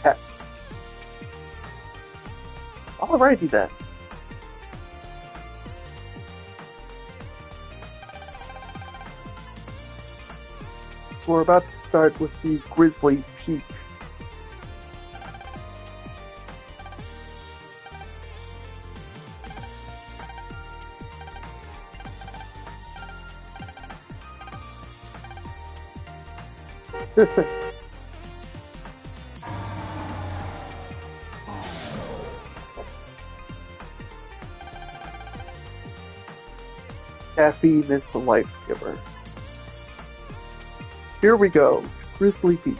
test. Alrighty then. So we're about to start with the Grizzly Peak. Caffeine is the life giver. Here we go, to Grizzly Peak.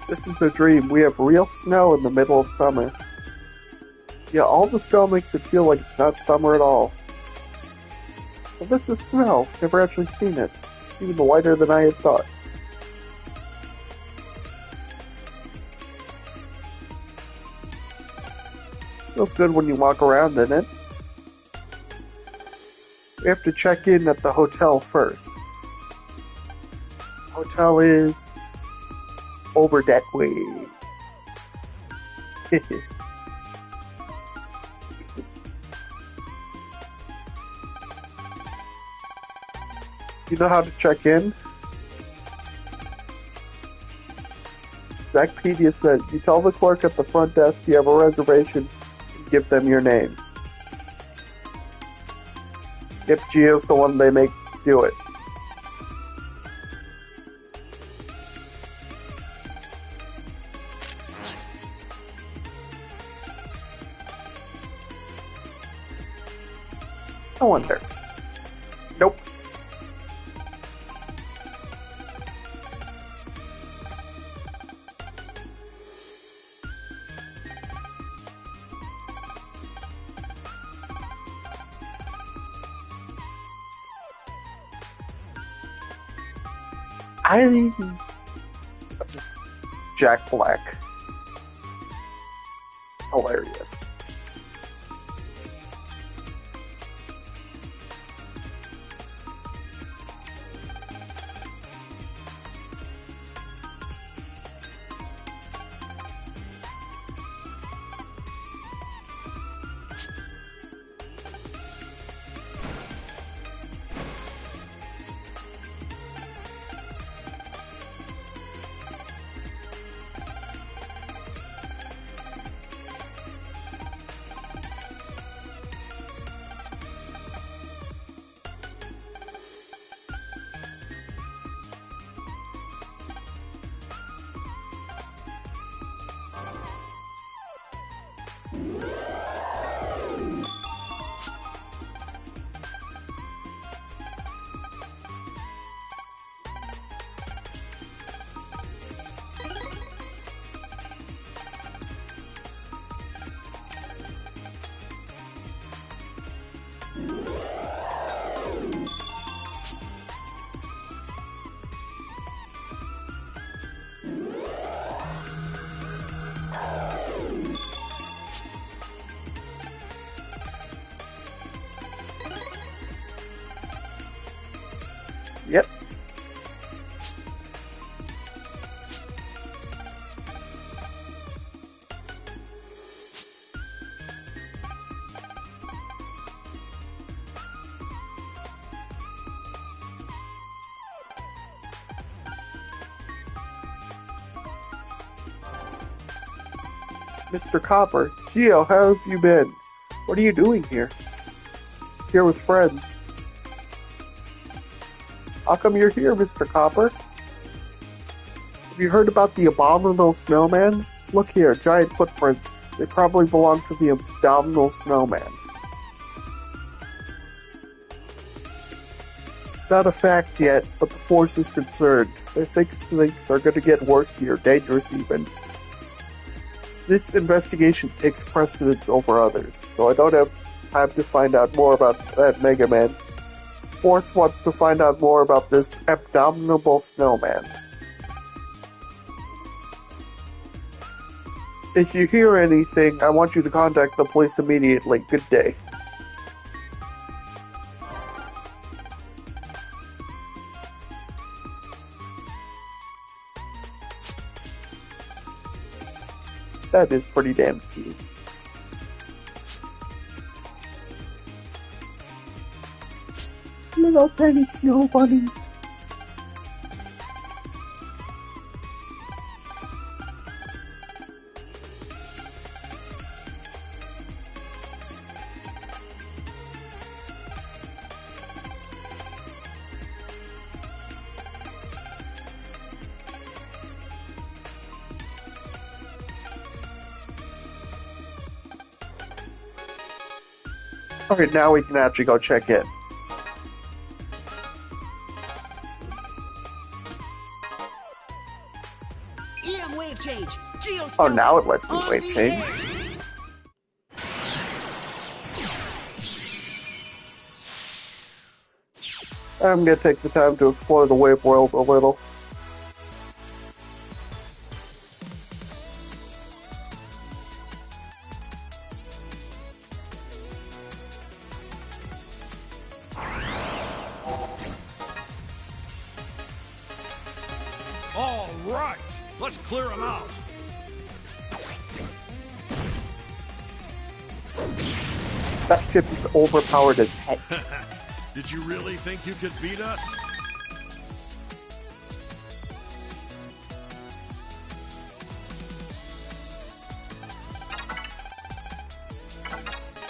This is the dream. We have real snow in the middle of summer. Yeah, all the snow makes it feel like it's not summer at all. But this is snow. Never actually seen it. Even whiter than I had thought. Feels good when you walk around in it. We have to check in at the hotel first. Hotel is over that way. You know how to check in? Zachpedia said, you tell the clerk at the front desk you have a reservation and give them your name. Yep, Gio's the one they make do it. I wonder. Nope. That's just Jack Black. It's hilarious. Yep. Mr. Copper, Gio, how have you been? What are you doing here? Here with friends. How come you're here, Mr. Copper? Have you heard about the abominable snowman? Look here, giant footprints. They probably belong to the abdominal snowman. It's not a fact yet, but the force is concerned. They think things are going to get worse here, dangerous even. This investigation takes precedence over others, so I don't have time to find out more about that megaman. Force wants to find out more about this abdominable snowman. If you hear anything, I want you to contact the police immediately. Good day. That is pretty damn cute. Little tiny snow bunnies. Okay, now we can actually go check in. Wave change. Oh, now it lets me wave change. I'm gonna take the time to explore the wave world a little. All right, let's clear them out. That chip is overpowered as heck. Did you really think you could beat us?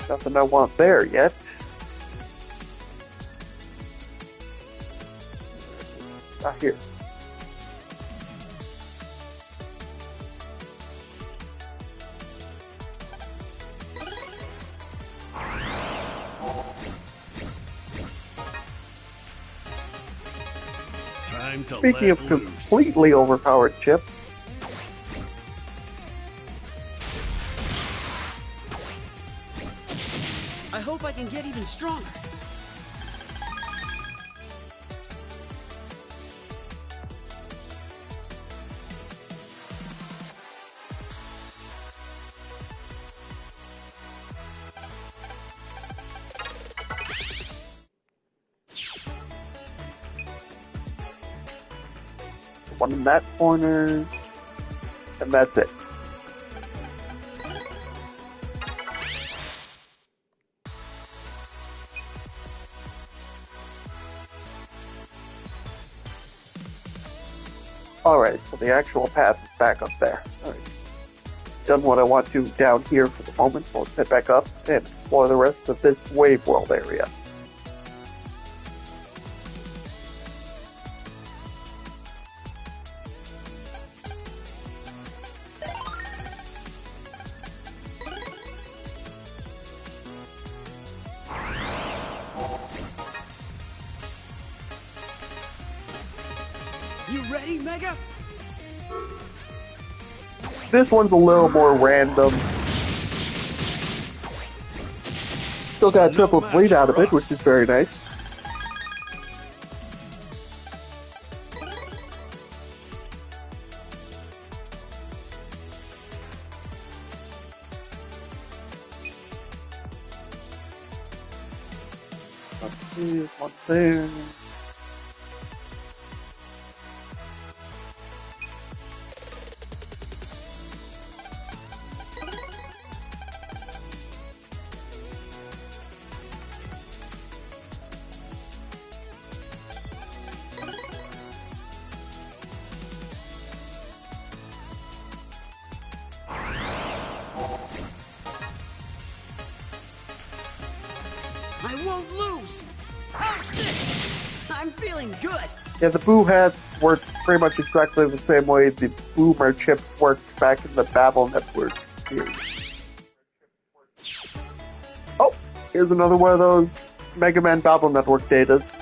Nothing I want there yet. It's not here. Time to Speaking let of loose. completely overpowered chips, I hope I can get even stronger. one in that corner, and that's it. Alright, so the actual path is back up there. Alright. Done what I want to down here for the moment, so let's head back up and explore the rest of this wave world area. You ready, Mega? This one's a little more random. Still got a triple bleed out of it, which is very nice. Okay, one there. I won't lose! How's this? I'm feeling good! Yeah, the boo hats work pretty much exactly the same way the boomer chips worked back in the Babel Network series. Oh, here's another one of those Mega Man Babel Network datas.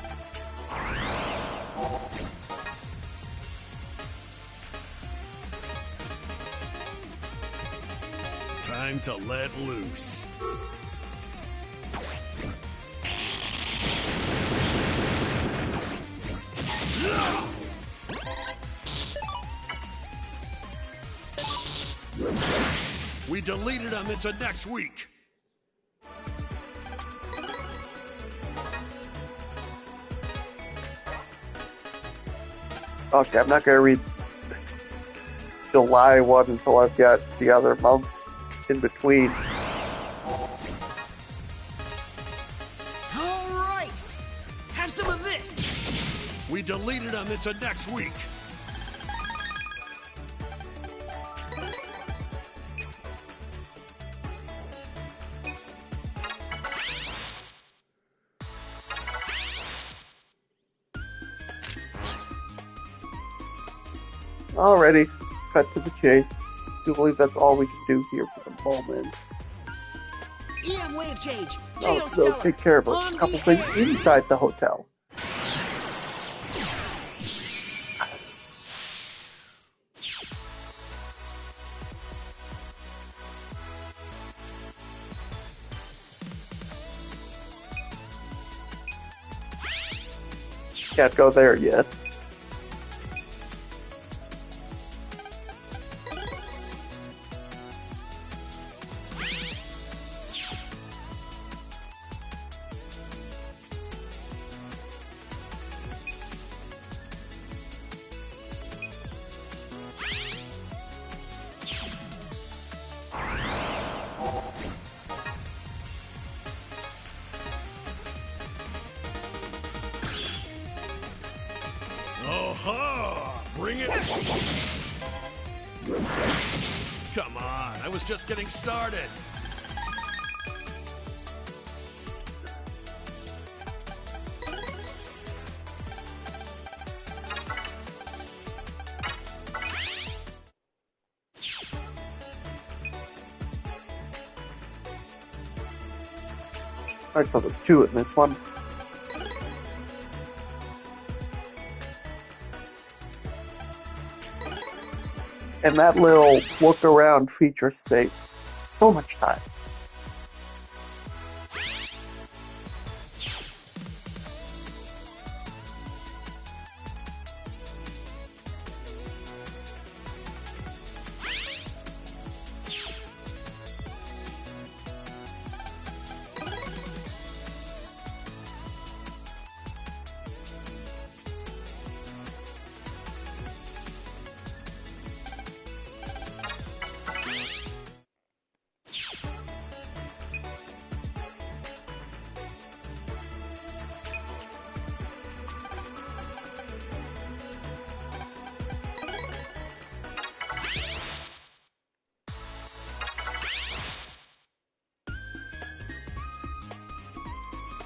Time to let loose. We deleted them into next week. Okay, I'm not gonna read July one until I've got the other months in between. All right. Have some of this. We deleted them into next week. Alrighty, cut to the chase. I do believe that's all we can do here for the moment. EM wave change. Now let's go take care of a couple things inside the hotel. Can't go there yet. Oh-ha! Bring it! Come on, I was just getting started. Alright, so there's two in this one. And that little look around feature saves so much time.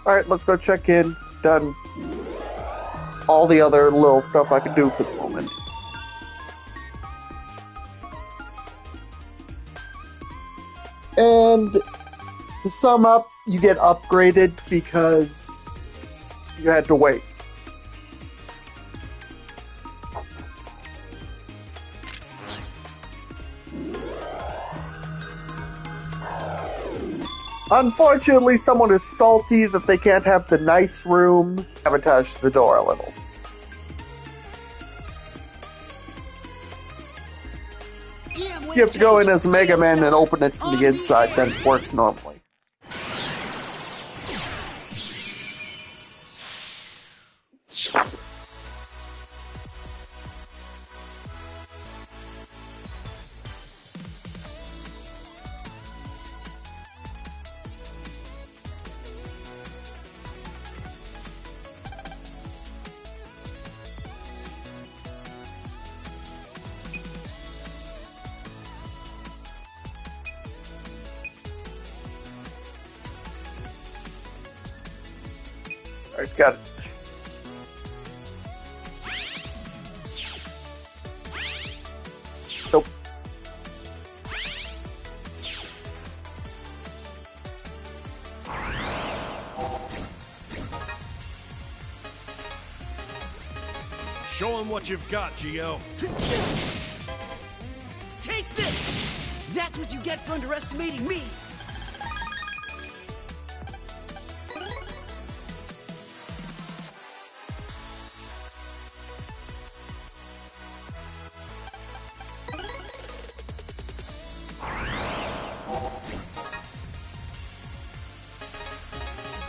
Alright, let's go check in. Done all the other little stuff I can do for the moment. And to sum up, you get upgraded because you had to wait. Unfortunately, someone is salty that they can't have the nice room. Sabotage the door a little. You have to go in as Mega Man and open it from the inside, then it works normally. Alright, got it. Nope. Show him what you've got, Geo. Take this! That's what you get for underestimating me!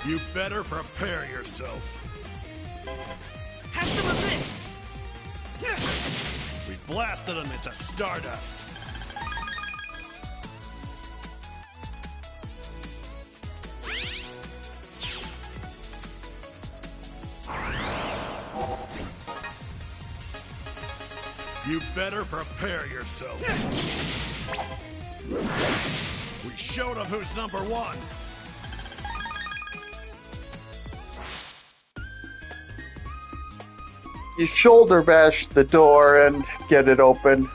You better prepare yourself. Have some of this! We blasted him into stardust. You better prepare yourself. We showed him who's number one. You shoulder bash the door and get it open.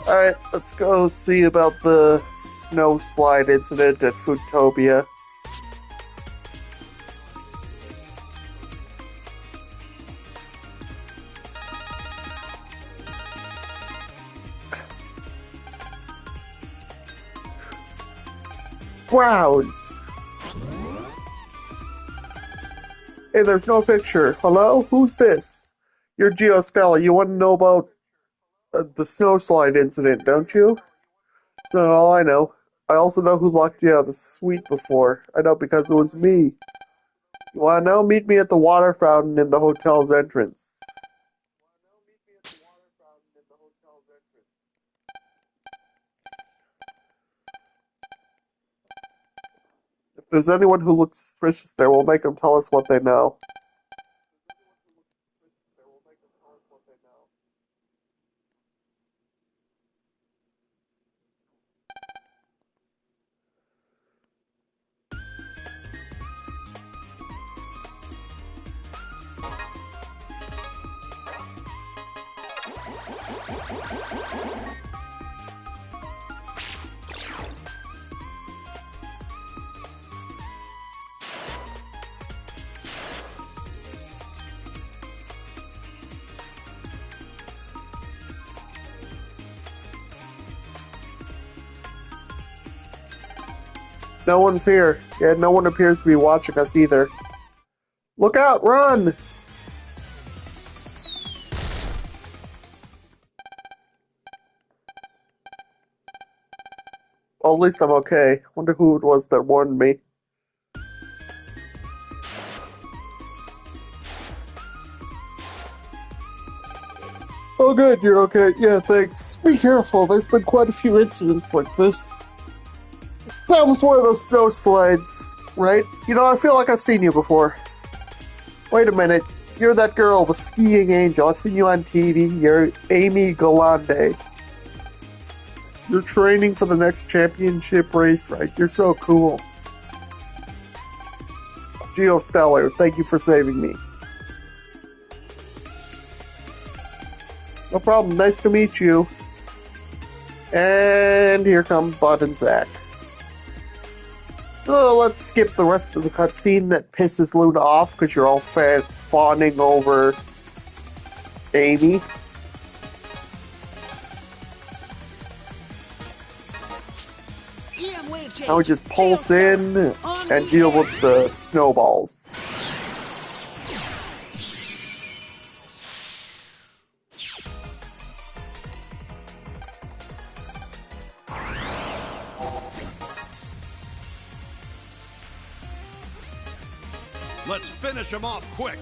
Alright, let's go see about the snow slide incident at Foodtopia. Browse! Hey, there's no picture. Hello? Who's this? You're Geostella. You want to know about the snowslide incident, don't you? It's not all I know. I also know who locked you out of the suite before. I know because it was me. You want to know? Meet me at the water fountain in the hotel's entrance. If there's anyone who looks suspicious there, we'll make them tell us what they know. No one's here. Yeah, no one appears to be watching us either. Look out! Run! Well, at least I'm okay. Wonder who it was that warned me. Oh good, you're okay. Yeah, thanks. Be careful, there's been quite a few incidents like this. That was one of those snow slides, right? You know, I feel like I've seen you before. Wait a minute, you're that girl, the skiing angel. I've seen you on TV. You're Amy Galande. You're training for the next championship race, right? You're so cool. Geostellar, thank you for saving me. No problem, nice to meet you. And here come Bud and Zach. So let's skip the rest of the cutscene that pisses Luna off because you're all fawning over Amy. Now we just pulse in and deal with the snowballs. Let's finish him off quick.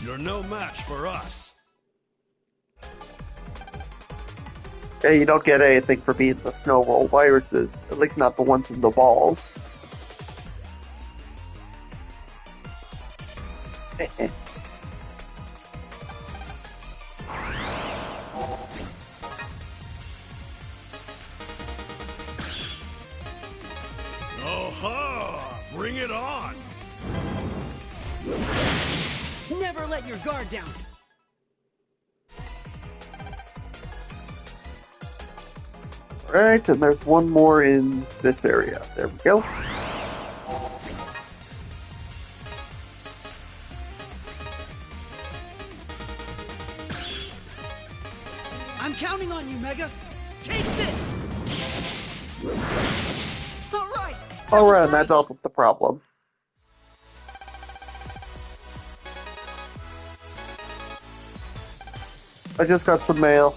You're no match for us. Hey, you don't get anything for beating the snow roll viruses. At least not the ones in the balls. Oh-ha! Bring it on! Never let your guard down. Alright, and there's one more in this area. There we go. I'm counting on you, Mega. Take this. All right. Alright, and that dealt with the problem. I just got some mail.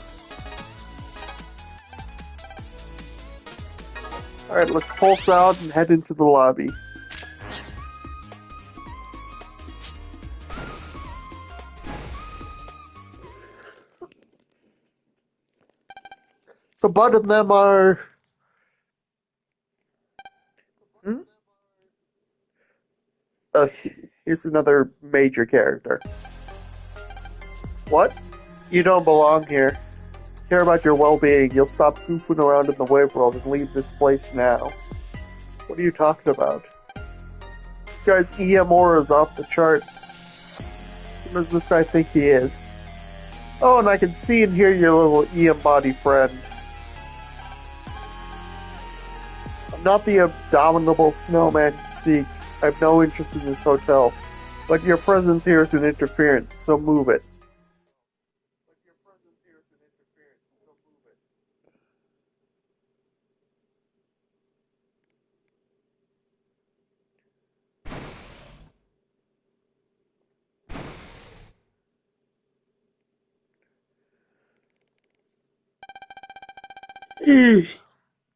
Alright, let's pulse out and head into the lobby. So Bud and them are... here's another major character. What? You don't belong here. Care about your well-being, you'll stop goofing around in the wave world and leave this place now. What are you talking about? This guy's EM aura is off the charts. Who does this guy think he is? Oh, and I can see and hear your little EM body friend. I'm not the abdominable snowman you seek. I have no interest in this hotel. But your presence here is an interference, so move it.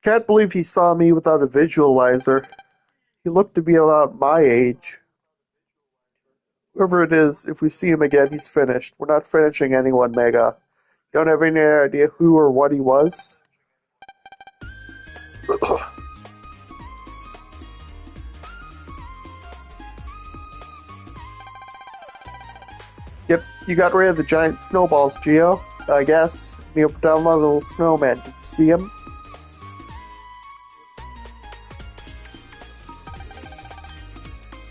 Can't believe he saw me without a visualizer. He looked to be about my age. Whoever it is, if we see him again, he's finished. We're not finishing anyone, Mega. You don't have any idea who or what he was? Yep, you got rid of the giant snowballs, Geo. I guess. The abdominable snowman. Did you see him?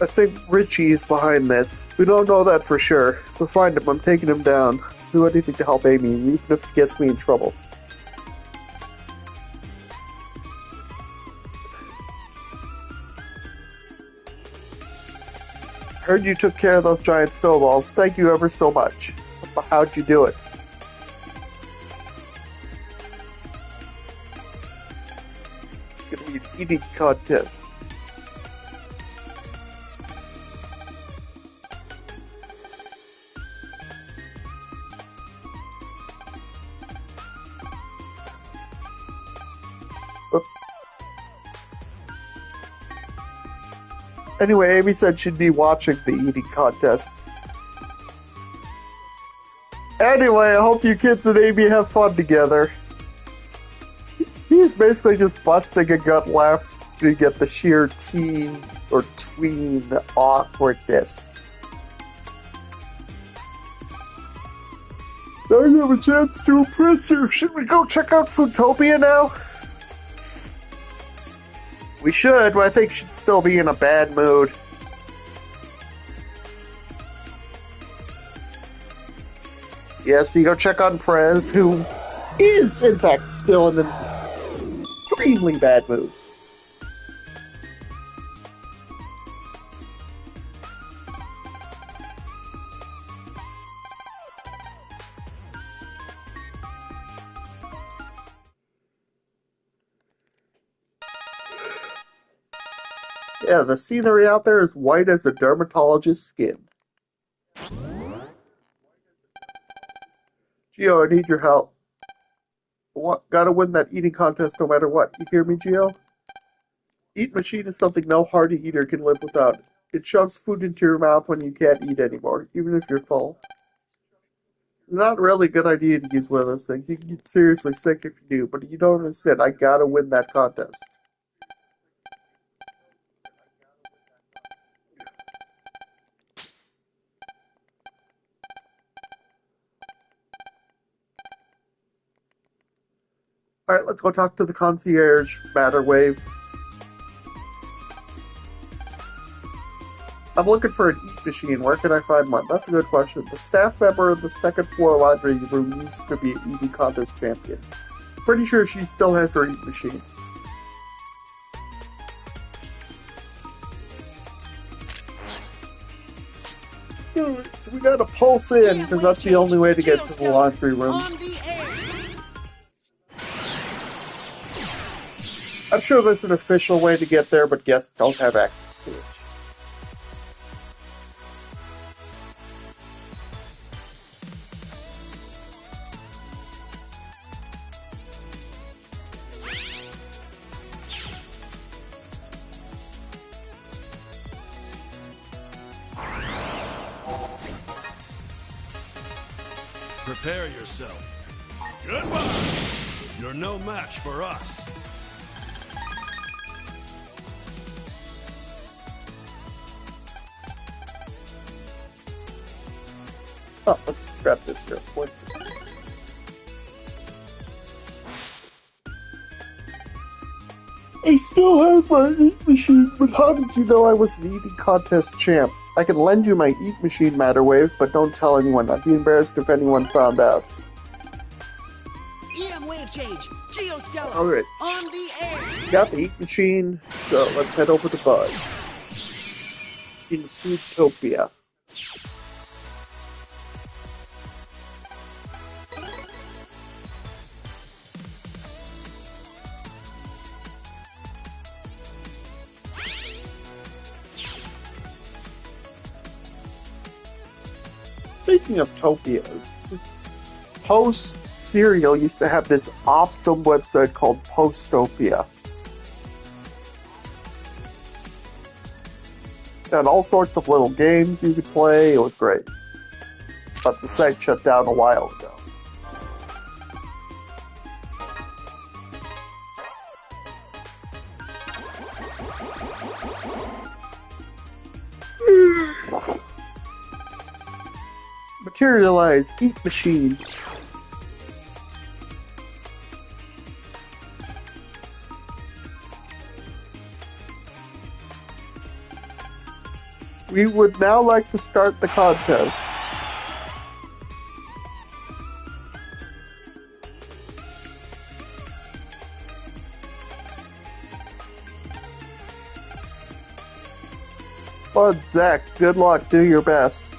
I think Richie is behind this. We don't know that for sure. If we find him, I'm taking him down. Do anything to help Amy, even if it gets me in trouble. Heard you took care of those giant snowballs. Thank you ever so much. But how'd you do it? It's gonna be an eating contest. Anyway, Amy said she'd be watching the eating contest. Anyway, I hope you kids and Amy have fun together. He's basically just busting a gut laugh to get the sheer teen or tween awkwardness. Now you have a chance to impress her. Should we go check out Foodtopia now? We should, but I think she'd still be in a bad mood. Yes, you go check on Prez, who is, in fact, still in an extremely bad mood. Yeah, the scenery out there is white as a dermatologist's skin. Geo, I need your help. Gotta win that eating contest no matter what. You hear me, Geo? Eat machine is something no hearty eater can live without. It shoves food into your mouth when you can't eat anymore, even if you're full. It's not really a good idea to use one of those things. You can get seriously sick if you do, but you don't understand. I gotta win that contest. Alright, let's go talk to the concierge, Matterwave. I'm looking for an eat machine. Where can I find one? That's a good question. The staff member of the second floor laundry room used to be an eating contest champion. Pretty sure she still has her eat machine. So we gotta pulse in, because that's the only way to get to the laundry room. I'm sure there's an official way to get there, but guests don't have access to it. Prepare yourself. Goodbye! You're no match for us. Oh, let's grab this real quick. I still have my eat machine, but how did you know I was an eating contest champ? I can lend you my eat machine, Matterwave, but don't tell anyone. I'd be embarrassed if anyone found out. EM wave change. Geostellar. Alright. On the air. Got the eat machine, so let's head over to Bud. In Foodtopia. Speaking of Topias, Post Cereal used to have this awesome website called Postopia. It had all sorts of little games you could play, it was great. But the site shut down a while ago. Materialize, eat machine. We would now like to start the contest. Bud, Zach, good luck, do your best.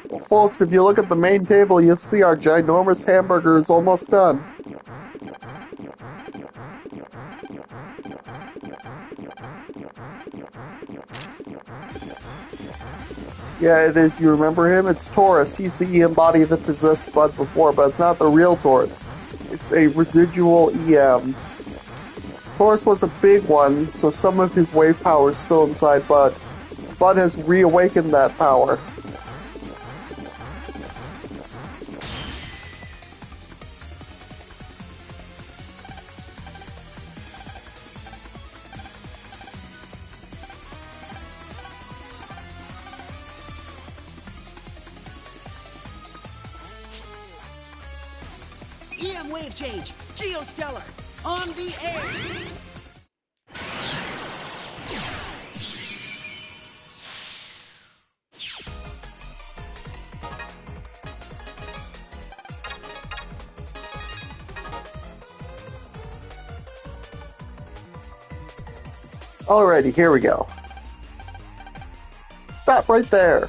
Well, folks, if you look at the main table, you'll see our ginormous hamburger is almost done. Yeah, it is. You remember him? It's Taurus. He's the EM body that possessed Bud before, but it's not the real Taurus. It's a residual EM. Taurus was a big one, so some of his wave power is still inside Bud. Bud has reawakened that power. EM wave change. Geostellar. On the air. Alrighty, here we go. Stop right there.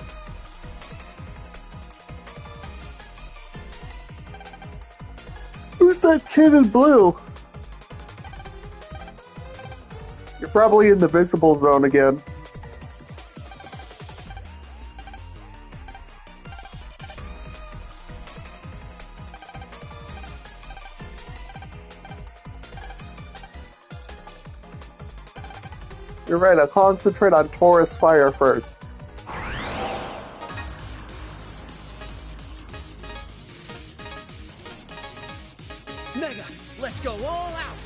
Who's that kid in blue? You're probably in the visible zone again. You're right, I'll concentrate on Taurus fire first. Mega, let's go all out!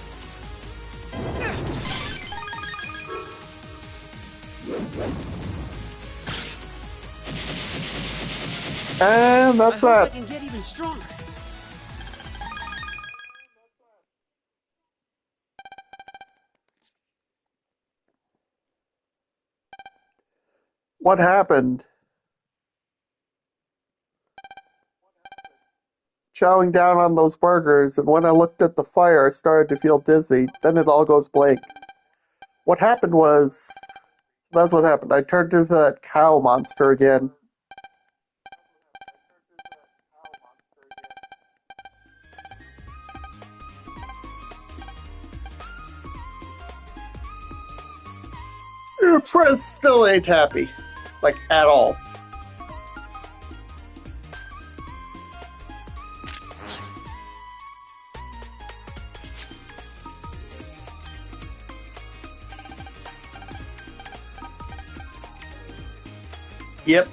And that's I hope I that. can get even stronger. What happened? Chowing down on those burgers, and when I looked at the fire, I started to feel dizzy. Then it all goes blank. What happened was... That's what happened. I turned into that cow monster again. Your friend still ain't happy. Like, at all. Yep.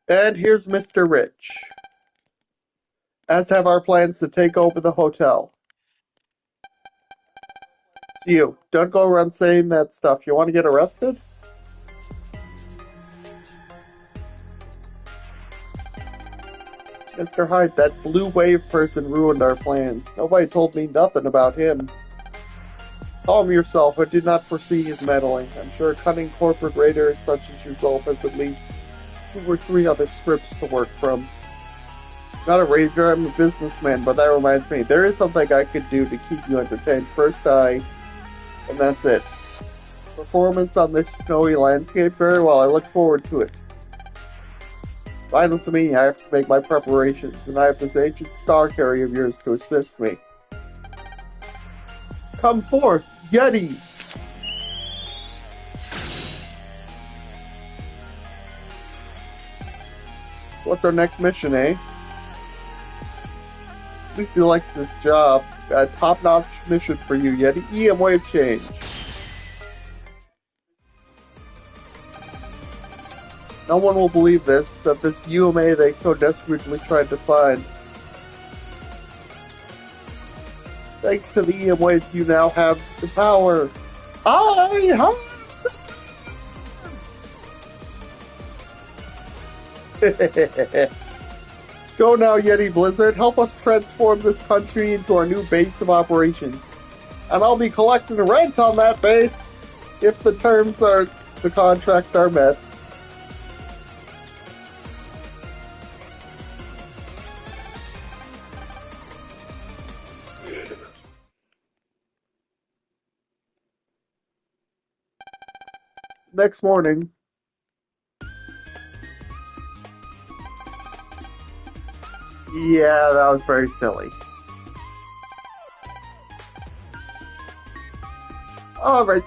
And here's Mr. Rich. As have our plans to take over the hotel. It's you. Don't go around saying that stuff. You want to get arrested? Mr. Hyde, that blue wave person ruined our plans. Nobody told me nothing about him. Calm yourself. I did not foresee his meddling. I'm sure a cunning corporate raider such as yourself has at least 2 or 3 other scripts to work from. Not a raider, I'm a businessman, but that reminds me, there is something I could do to keep you entertained. First and that's it. Performance on this snowy landscape, very well, I look forward to it. Fine with me, I have to make my preparations, and I have this ancient star carrier of yours to assist me. Come forth, Yeti! What's our next mission, eh? At least he likes this job. A top-notch mission for you, Yeti. EM wave change. No one will believe this, that this UMA they so desperately tried to find. Thanks to the EM waves, you now have the power. I have Go now, Yeti Blizzard. Help us transform this country into our new base of operations. And I'll be collecting rent on that base if the terms of the contract are met. Next morning. Yeah, that was very silly. Alright,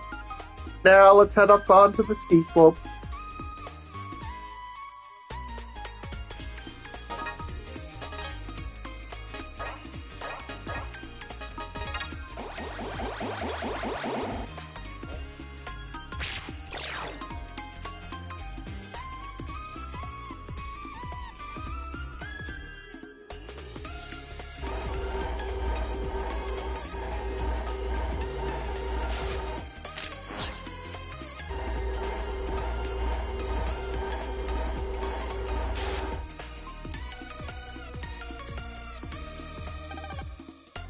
now let's head up onto the ski slopes.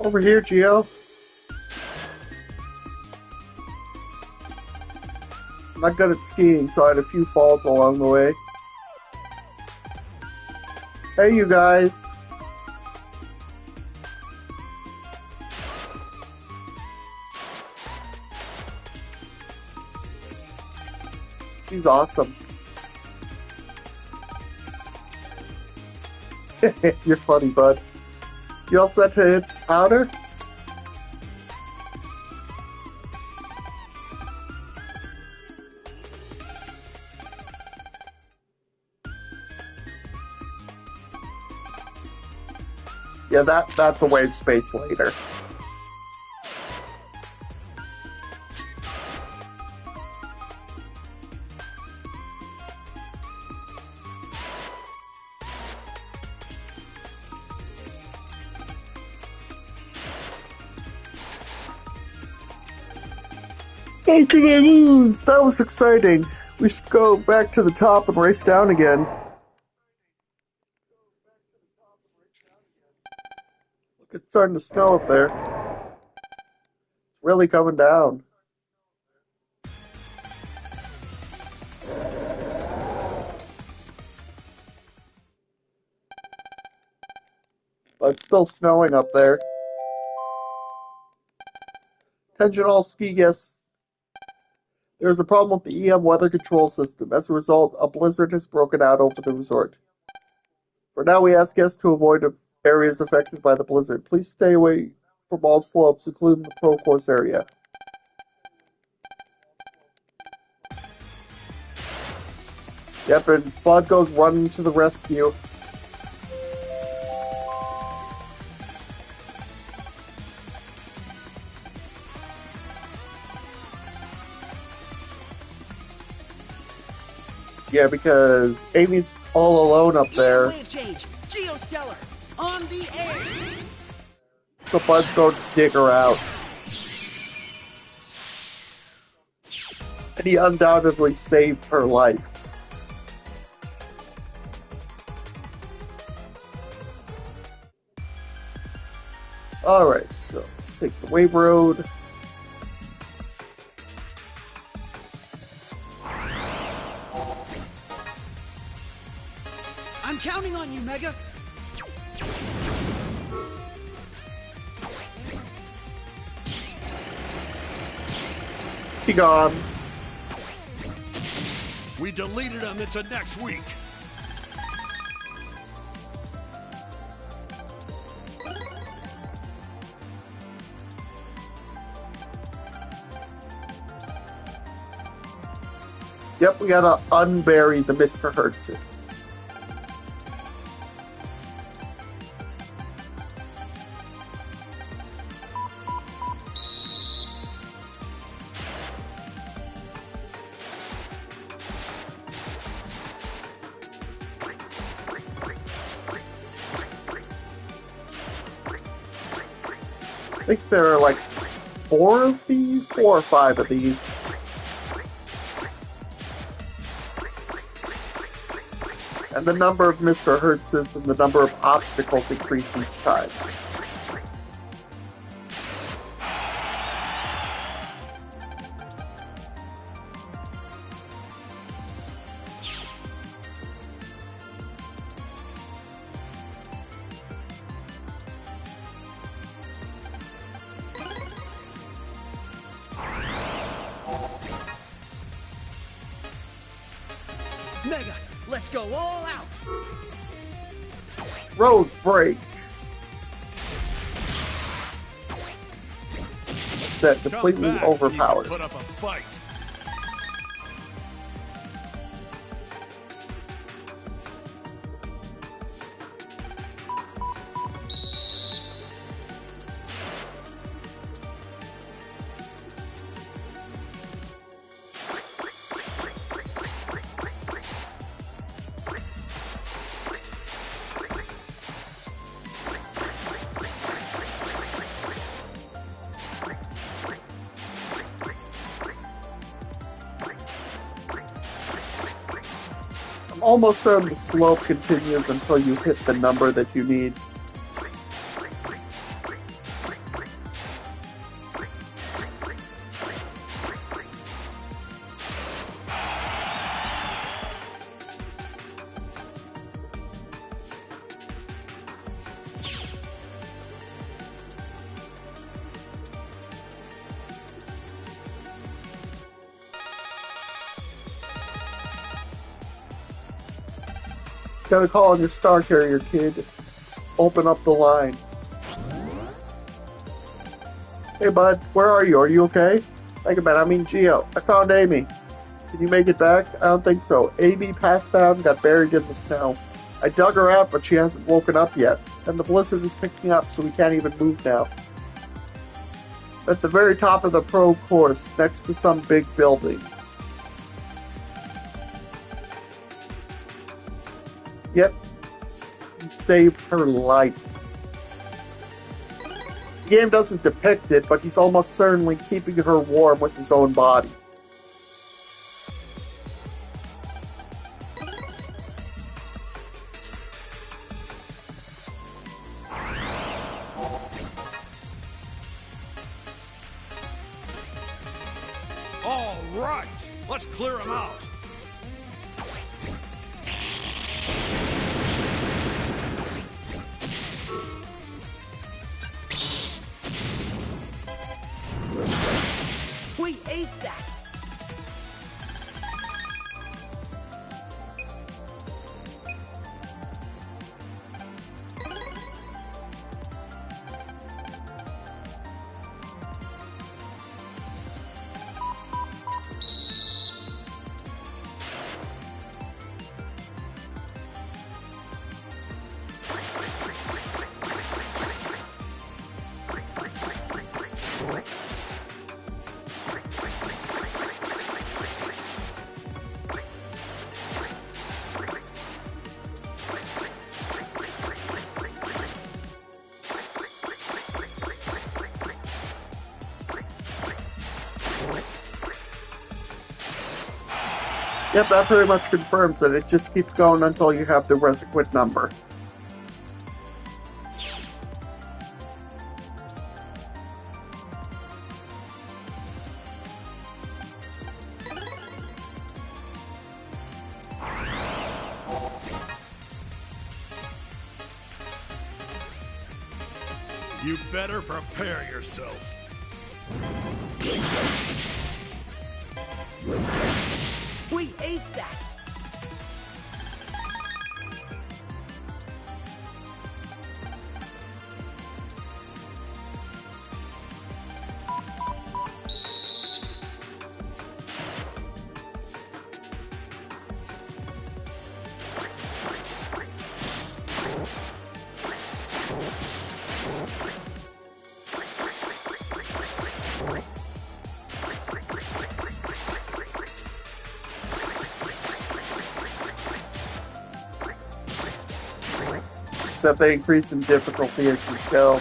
Over here, Geo. I'm not good at skiing, so I had a few falls along the way. Hey, you guys. She's awesome. You're funny, bud. You all set to hit powder? Yeah, that's a wave space later. How could I lose? That was exciting. We should go back to the top and race down again. Look, it's starting to snow up there. It's really coming down. But it's still snowing up there. Attention all ski guests. There is a problem with the EM weather control system. As a result, a blizzard has broken out over the resort. For now, we ask guests to avoid areas affected by the blizzard. Please stay away from all slopes, including the pro course area. Yep, and Bud goes running to the rescue. Yeah, because Amy's all alone up there. Wave change. Geostellar. On the air. So Bud's going to dig her out. And he undoubtedly saved her life. Alright, so let's take the wave road. I'm counting on you, Mega. He gone. We deleted him into next week. Yep, we gotta unbury the Mr. Hertzes. I think there are like 4 of these, 4 or 5 of these. And the number of Mr. Hertzes and the number of obstacles increase each time. Mega, let's go all out. Road break. Set completely Come back, overpowered. you can put up a fight. Almost certain the slope continues until you hit the number that you need. Gotta call on your star carrier, kid. Open up the line. Hey, bud, where are you? Are you okay? Megaman, I mean Geo. I found Amy. Can you make it back? I don't think so. Amy passed out and got buried in the snow. I dug her out, but she hasn't woken up yet, and the blizzard is picking up, so we can't even move now. At the very top of the pro course, next to some big building. Yep, he saved her life. The game doesn't depict it, but he's almost certainly keeping her warm with his own body. All right, let's clear him out. We aced that! Yep, that pretty much confirms that it just keeps going until you have the requisite number. You better prepare yourself. We aced that! Except they increase in difficulty as you go.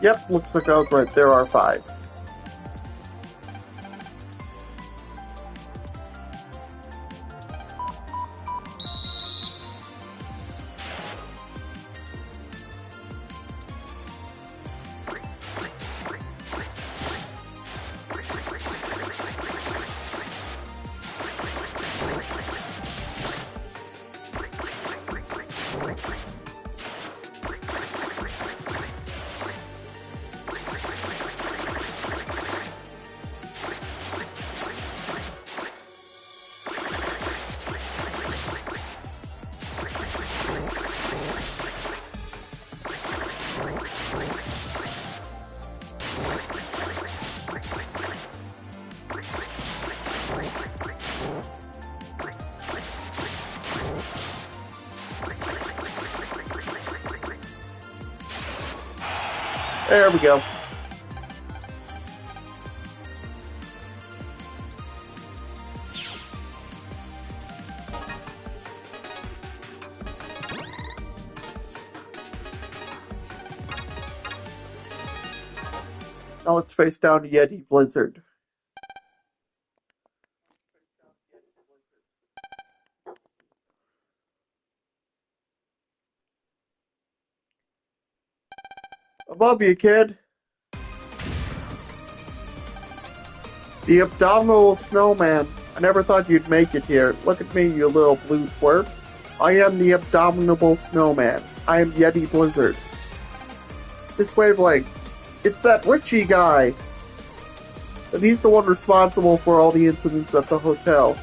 Yep, looks like I was right. There are 5. There we go. Now let's face down Yeti Blizzard. Above you, kid. The abdominable snowman. I never thought you'd make it here. Look at me, you little blue twerp. I am the abdominable snowman. I am Yeti Blizzard. This wavelength. It's that Richie guy. And he's the one responsible for all the incidents at the hotel.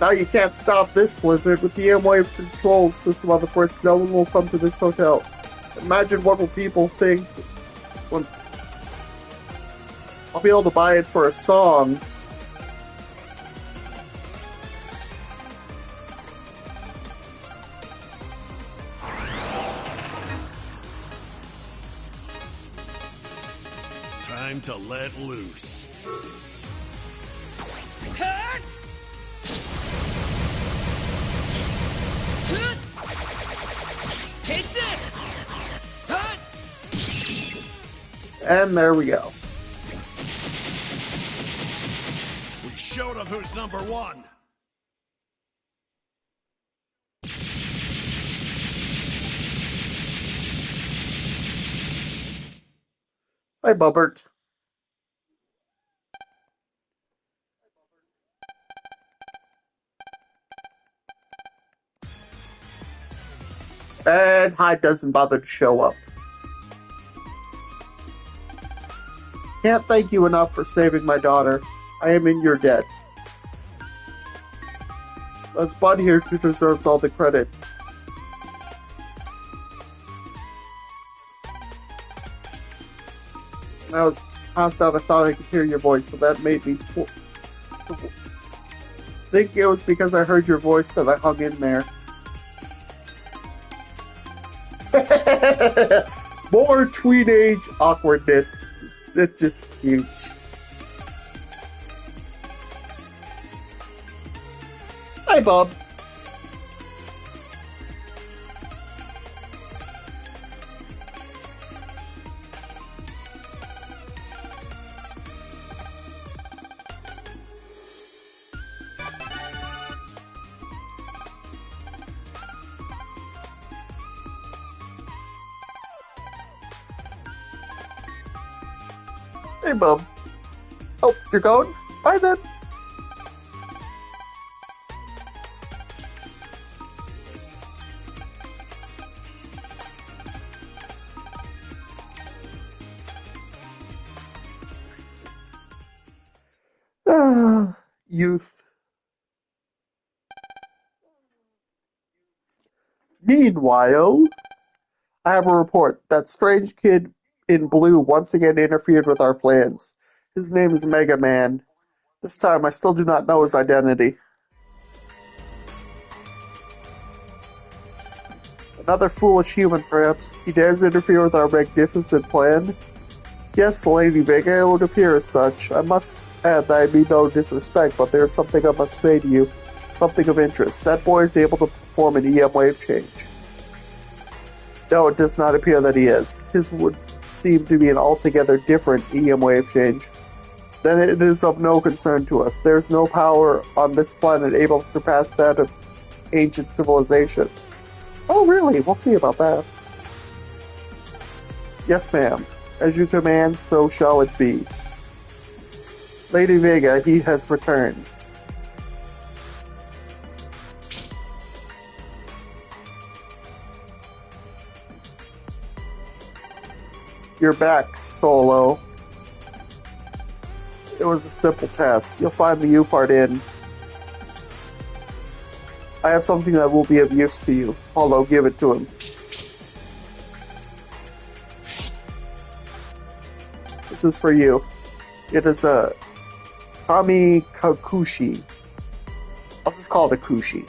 Now you can't stop this blizzard. With the M-Wave control system on the fritz, no one will come to this hotel. Imagine what will people think when I'll be able to buy it for a song. Time to let loose. Take this! And there we go. We showed them who's number one. Hi, Bubbert. And Hyde doesn't bother to show up. Can't thank you enough for saving my daughter. I am in your debt. That's Bud here who deserves all the credit. Now it's passed out, I thought I could hear your voice, so that made me think it was because I heard your voice that I hung in there. More teenage awkwardness. That's just cute. Hi, Bob. Hey, Bob. Oh, you're going? Bye then. Youth. Meanwhile, I have a report. That strange kid in blue once again interfered with our plans. His name is Megaman. This time I still do not know his identity. Another foolish human, perhaps. He dares interfere with our magnificent plan? Yes, Lady Vega, it would appear as such. I must add that I mean no disrespect, but there is something I must say to you. Something of interest. That boy is able to perform an EM wave change. No, it does not appear that he is. His would seem to be an altogether different EM wave change. Then it is of no concern to us. There is no power on this planet able to surpass that of ancient civilization. Oh, really? We'll see about that. Yes, ma'am. As you command, so shall it be. Lady Vega, he has returned. You're back, Solo. It was a simple task. You'll find the OOPART in. I have something that will be of use to you. Holo, give it to him. This is for you. It is a Kami Kakushi. I'll just call it a Kushi.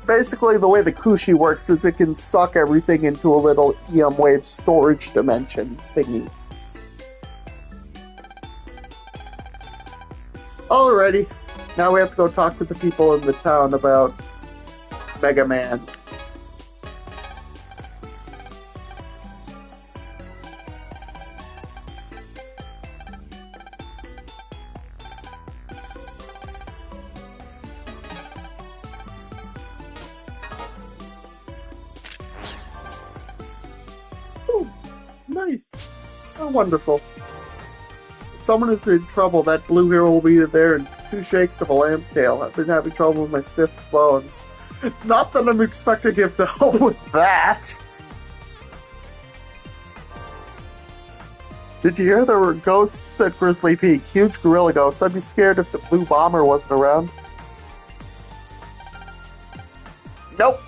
Basically, the way the Kushi works is it can suck everything into a little EM wave storage dimension thingy. Alrighty, now we have to go talk to the people in the town about Mega Man. Oh, wonderful. If someone is in trouble, that blue hero will be there in 2 shakes of a lamb's tail. I've been having trouble with my stiff bones. Not that I'm expecting him to help with that. Did you hear there were ghosts at Grizzly Peak? Huge gorilla ghosts. I'd be scared if the blue bomber wasn't around. Nope.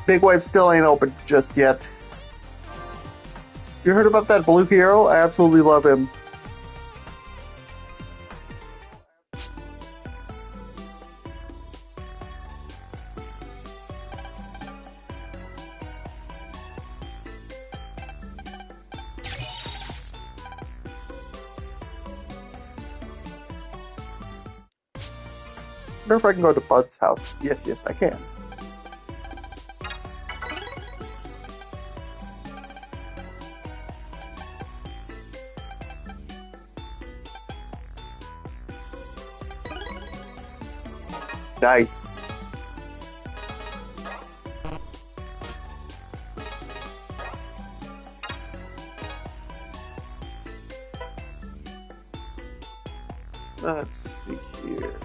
Big Wave still ain't open just yet. You heard about that blue hero? I absolutely love him. I wonder if I can go to Bud's house. Yes, I can. Nice. Let's see here.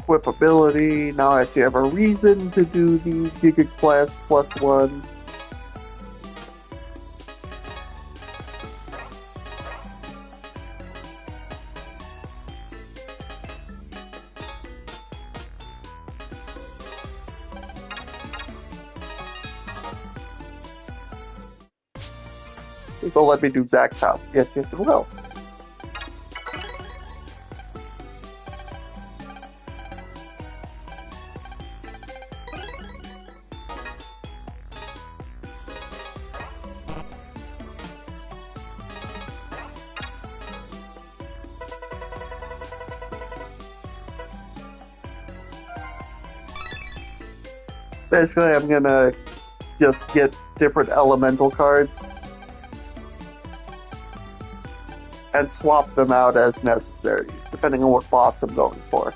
Whip ability. Now I actually have a reason to do the Giga Class +1. It will let me do Zach's house. Yes, it will. Basically, I'm gonna just get different elemental cards and swap them out as necessary, depending on what boss I'm going for.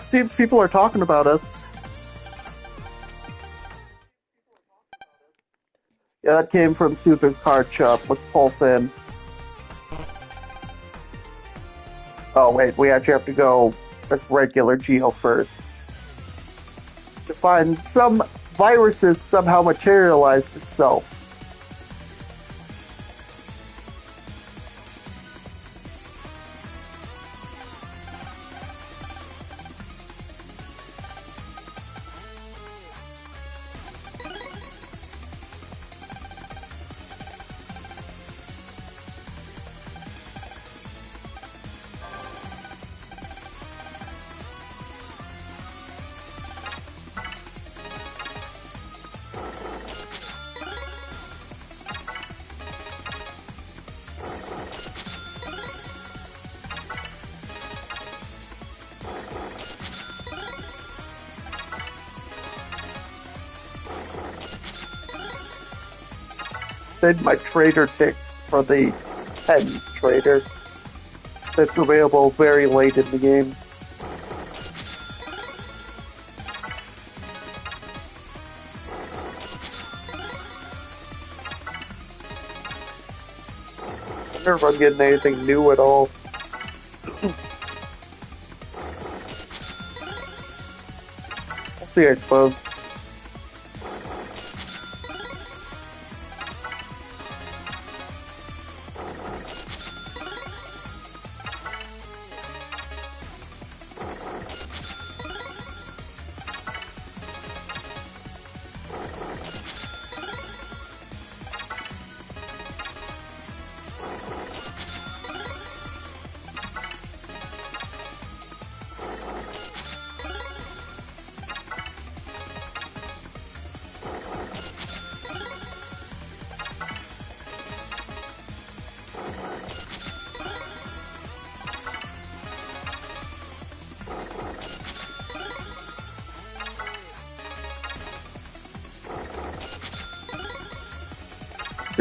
Seems people are talking about us. Yeah, that came from Soother's card shop. Let's pulse in. Oh wait, we actually have to go as regular Geo first. To find some viruses somehow materialized itself. Send my trader ticks for the pen trader that's available very late in the game. I wonder if I'm getting anything new at all. We'll see, I suppose.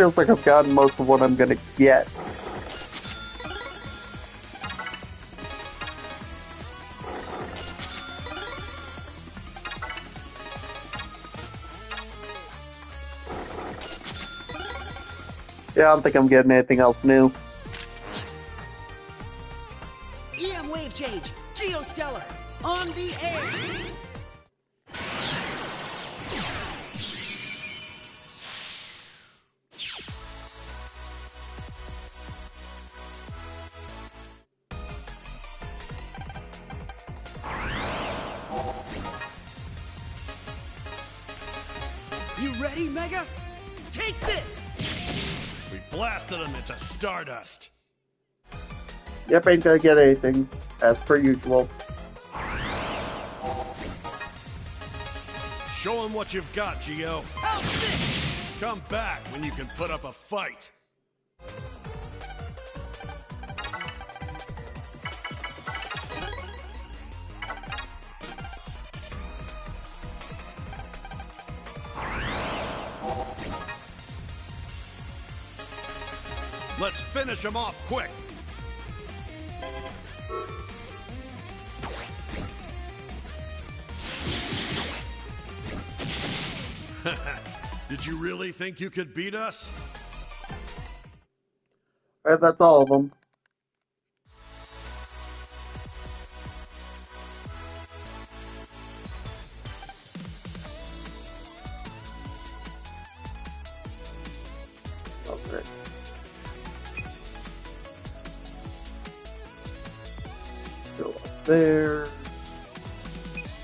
feels like I've gotten most of what I'm gonna get. Yeah, I don't think I'm getting anything else new. EM wave change. Geostellar. On the air. You ready, Mega? Take this! We blasted him into stardust. Yep, ain't gonna get anything, as per usual. Show him what you've got, Geo. How's this? Come back when you can put up a fight. Let's finish him off quick. Did you really think you could beat us? Alright, that's all of them. Okay. Go up there.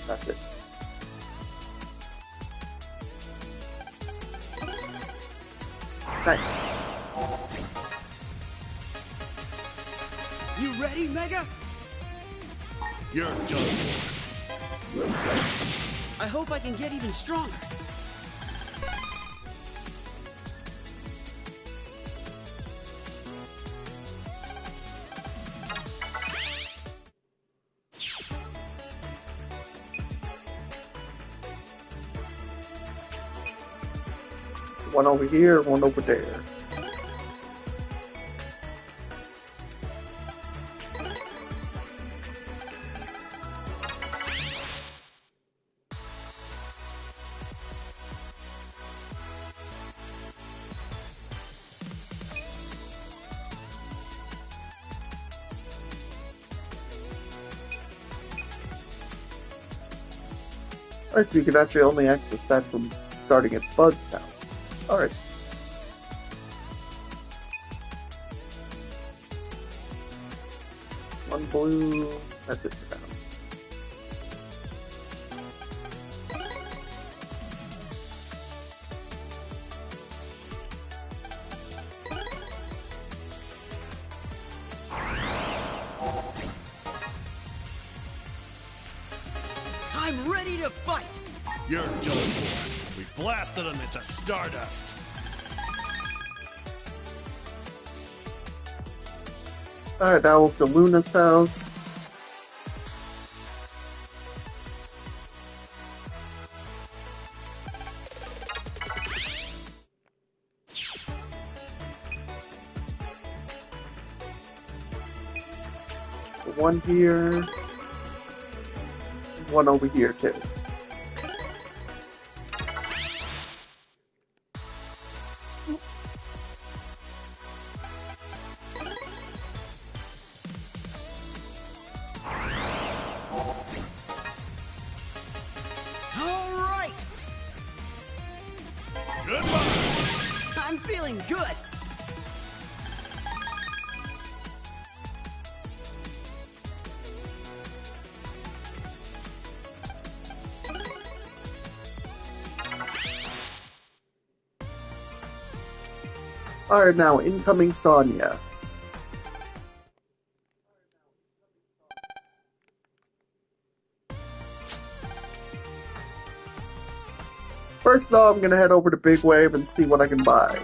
That's it. Nice. You ready, Mega? You're done. I hope I can get even stronger. One over here, one over there. Alright, so you can actually only access that from starting at Bud's house. Alright. One blue. That's it for now. I'm ready to fight! You're done for. We blasted him into stardust. Alright, now over to Luna's house. So one here. One over here too. Alright! Goodbye. I'm feeling good! Alright, now incoming Sonya. First though, I'm gonna head over to Big Wave and see what I can buy.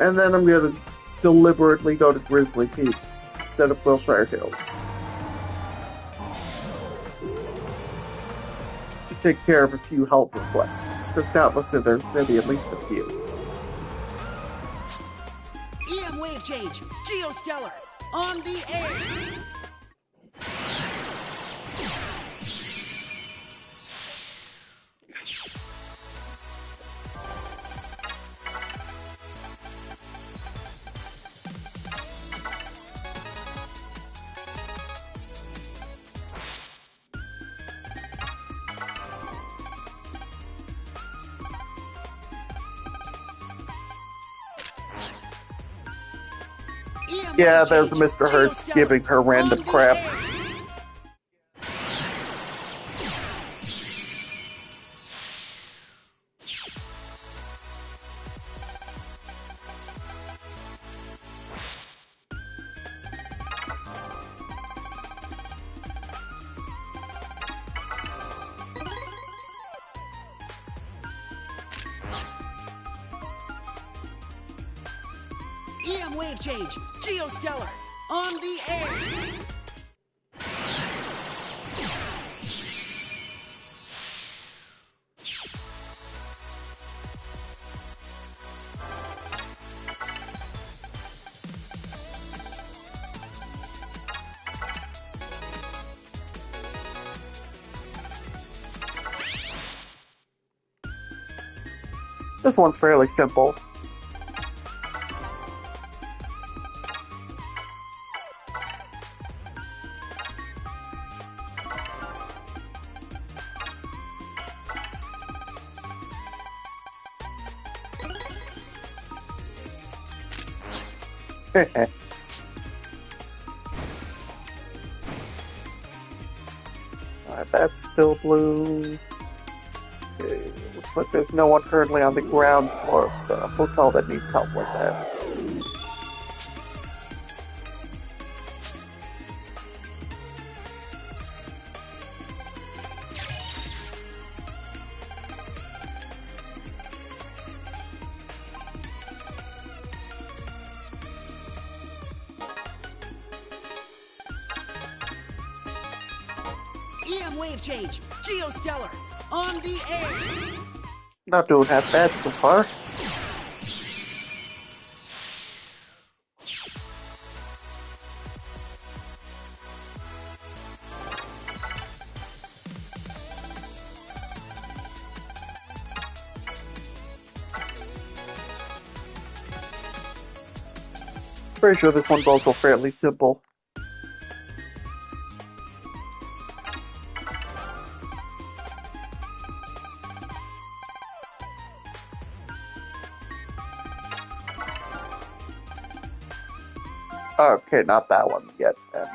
And then I'm going to deliberately go to Grizzly Peak instead of Wilshire Hills. To take care of a few help requests, because doubtlessly there's going to be at least a few. EM wave change. Geostellar. On the air. Yeah, there's Mr. Hertz giving her random crap. EM wave change. Geostellar. On the air. This one's fairly simple. Alright, that's still blue. Okay, looks like there's no one currently on the ground floor of the hotel that needs help with that. EM wave change. Geostellar. On the air. Not doing half bad so far. Pretty sure this one's also fairly simple. Okay, not that one yet, then.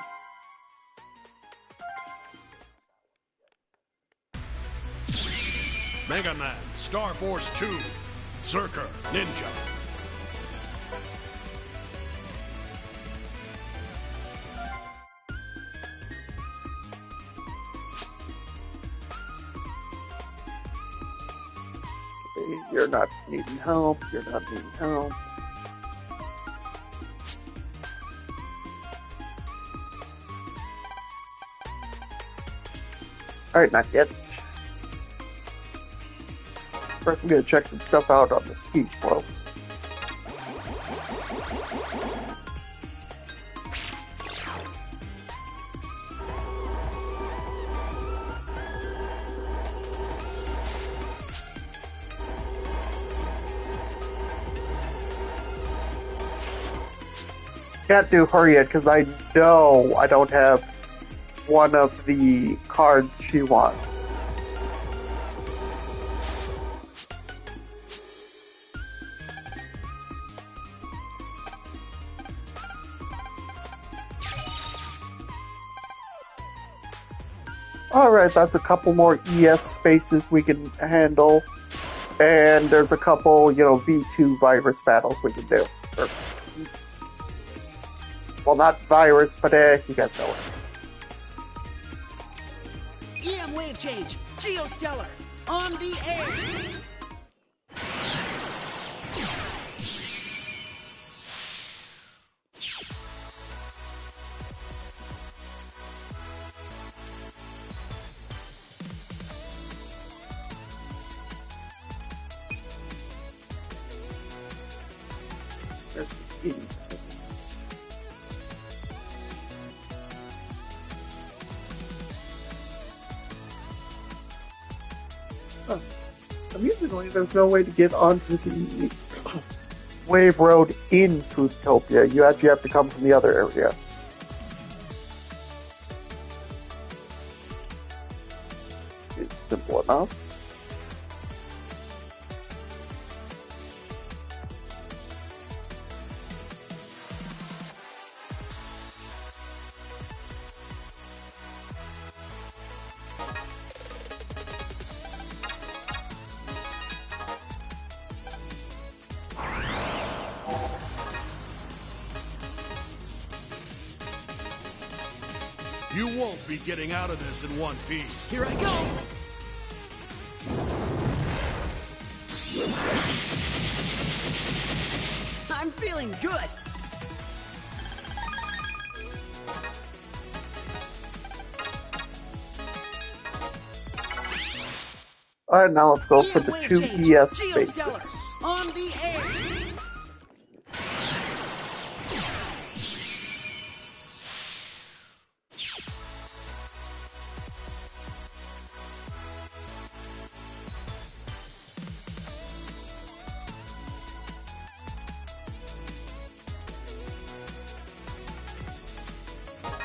Megaman, Starforce 2, Zerker, Ninja. You're not needing help, you're not needing help. Alright, not yet. First, I'm gonna check some stuff out on the ski slopes. Can't do her yet because I know I don't have one of the cards she wants. Alright, that's a couple more ES spaces we can handle. And there's a couple, V2 virus battles we can do. Well, not virus, but you guys know it. EM wave change. Geostellar. On the air. Huh. Amusingly, there's no way to get onto the wave road in Foodtopia. You actually have to come from the other area. It's simple enough. You won't be getting out of this in one piece. Here I go! I'm feeling good! Alright, now let's go for the Wave two change. ES Geostellar. spaces. On the air!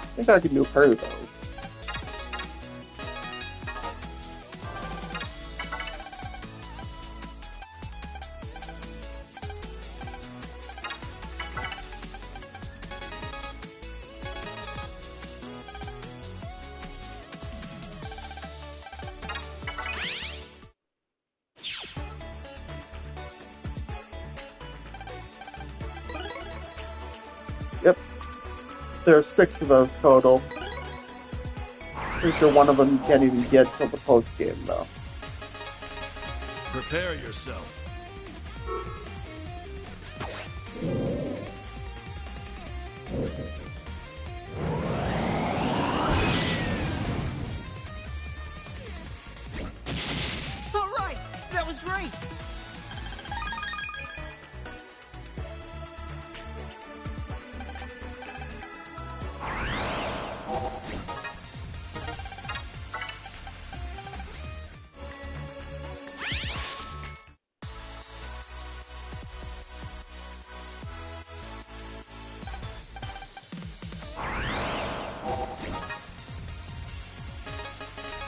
I think I can do her, though. Yep. There are 6 of those total. Pretty sure one of them you can't even get till the post game, though. Prepare yourself. All right! That was great!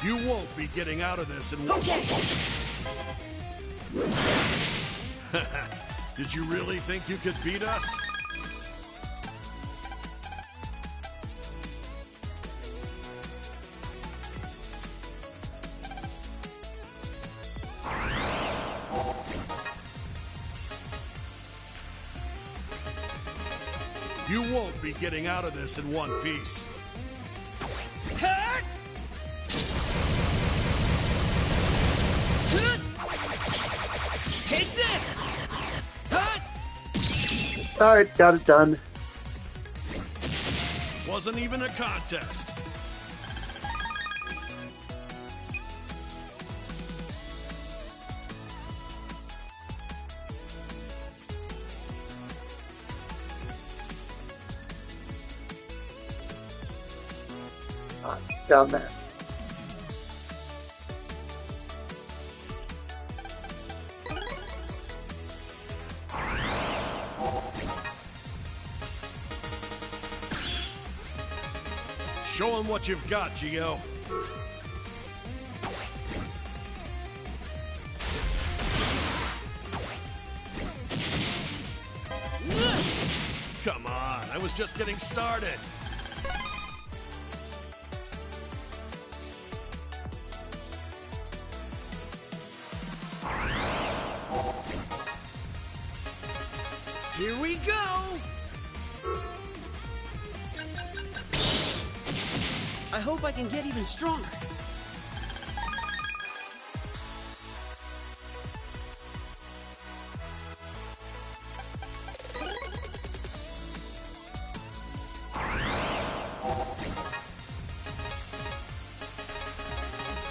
You won't be getting out of this in one. Okay! Did you really think you could beat us? You won't be getting out of this in one piece. Hut! Take this! Hut! Alright, got it done. Wasn't even a contest. Alright, down there. Show 'em what you've got, Geo. Come on, I was just getting started. Here we go! I hope I can get even stronger.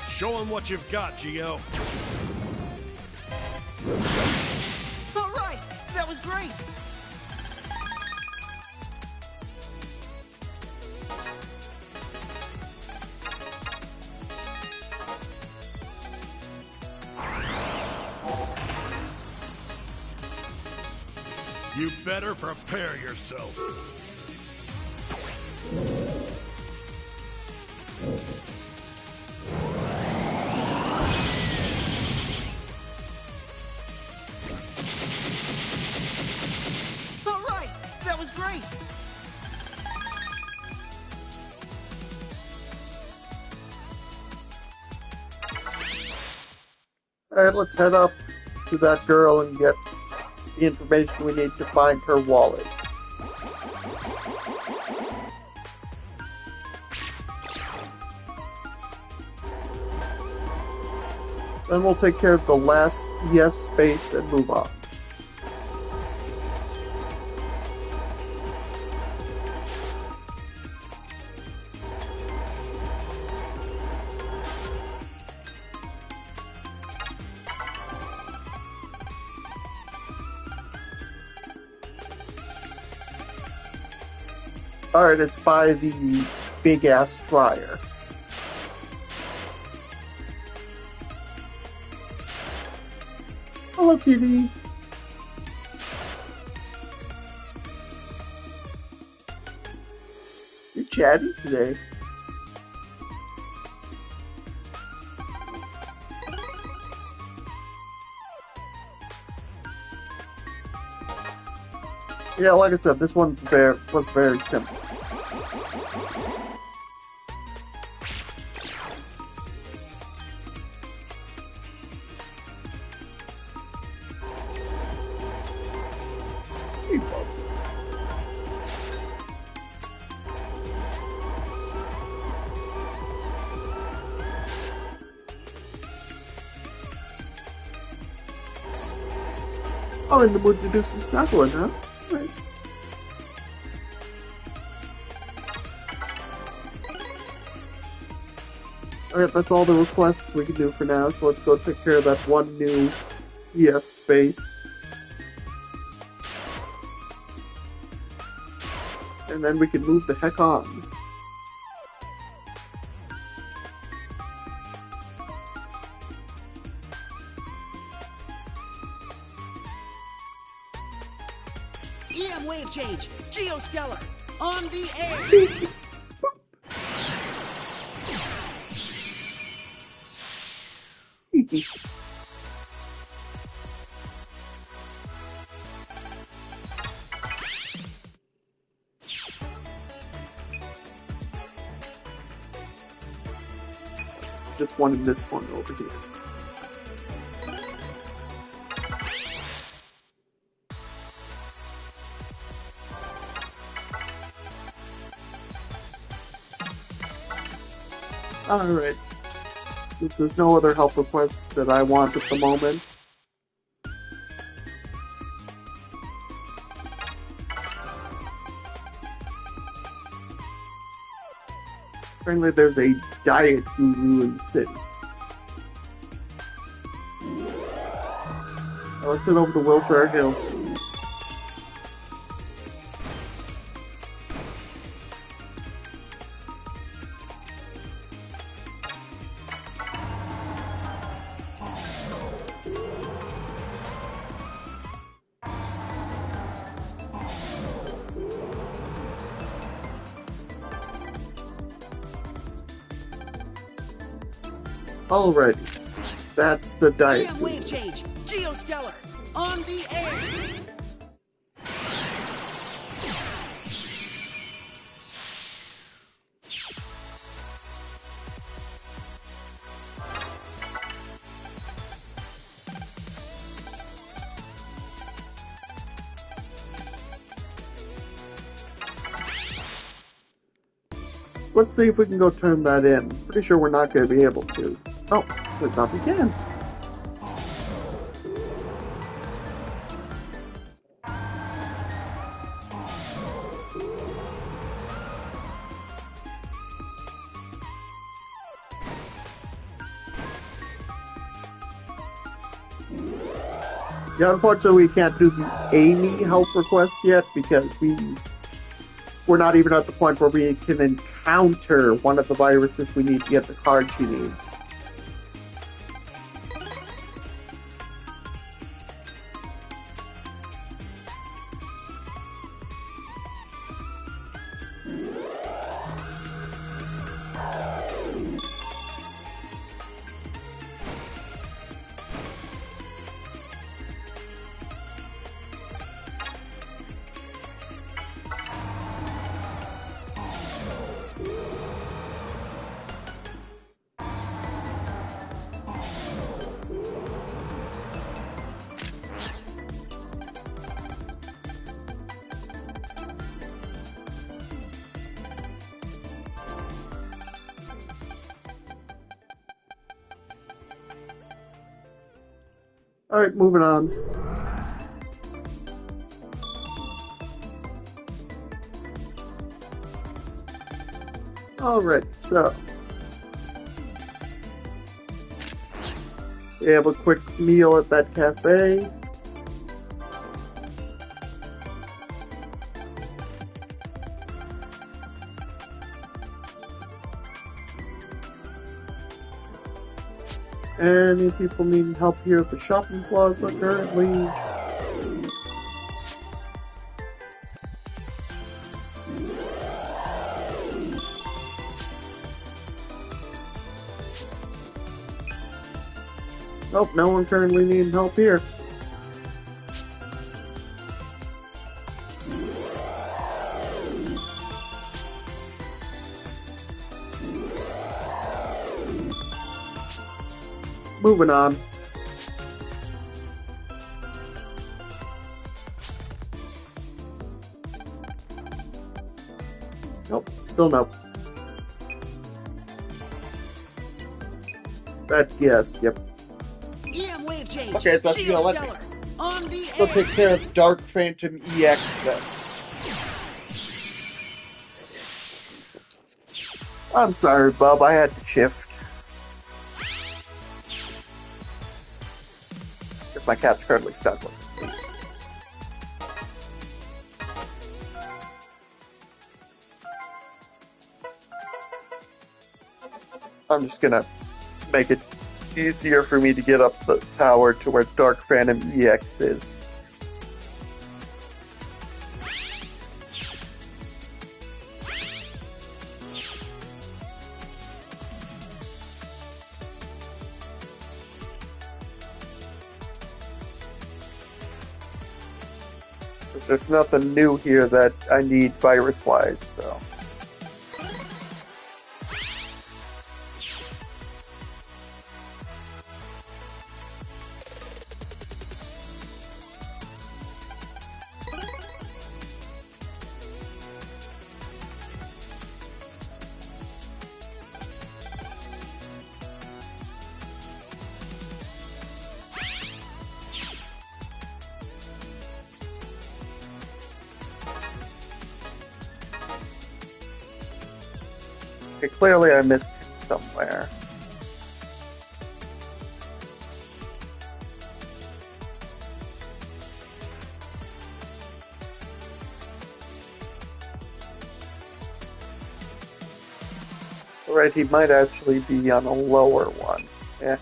Show 'em what you've got, Geo. All right! That was great! You better prepare yourself. All right, that was great. Alright, let's head up to that girl and get the information we need to find her wallet. Then we'll take care of the last ES space and move on. Alright, it's by the big-ass dryer. Hello, kitty. You're chatty today. Yeah, like I said, this one's was very simple. Oh, in the mood to do some snuggling, huh? Right. Alright, that's all the requests we can do for now, so let's go take care of that one new ES space. And then we can move the heck on. EM wave change. Geostellar. On the air. It's just one in this corner over here. Alright. Since there's no other help requests that I want at the moment. Apparently there's a diet guru in the city. Now let's head over to Wilshire Hills. Alrighty, that's the diet EM guru. wave change. Geostellar. On the air. Let's see if we can go turn that in. Pretty sure we're not going to be able to. Oh, turns out we can. Yeah, unfortunately we can't do the Amy help request yet because we're not even at the point where we can encounter one of the viruses we need to get the card she needs. Alright, moving on. Alright, so we have a quick meal at that cafe. Any people needing help here at the shopping plaza currently? Nope, no one currently needing help here. Moving on. Nope, still nope. Bad guess, yep. EM wave change. Okay, so that's gonna let me Geostellar. On the go air. take care of Dark Phantom EX then. I'm sorry, bub, I had to shift. Guess my cat's currently stuck with me. I'm just gonna make it easier for me to get up the tower to where Dark Phantom EX is. There's nothing new here that I need virus-wise, so. Okay, clearly I missed him somewhere. Alright, he might actually be on a lower one. Yeah.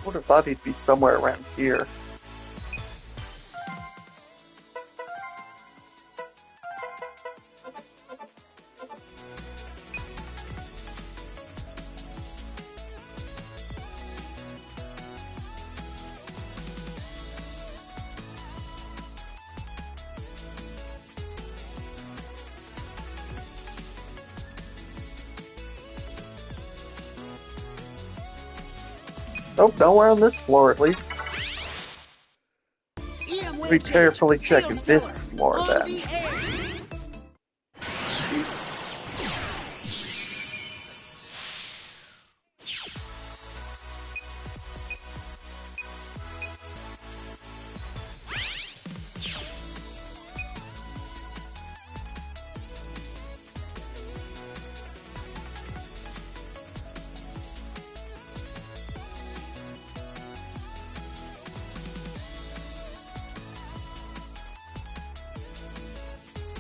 Would have thought he'd be somewhere around here. Nope, nowhere on this floor at least. EM wave Be change. carefully checking Geostellar. this floor On then. the air.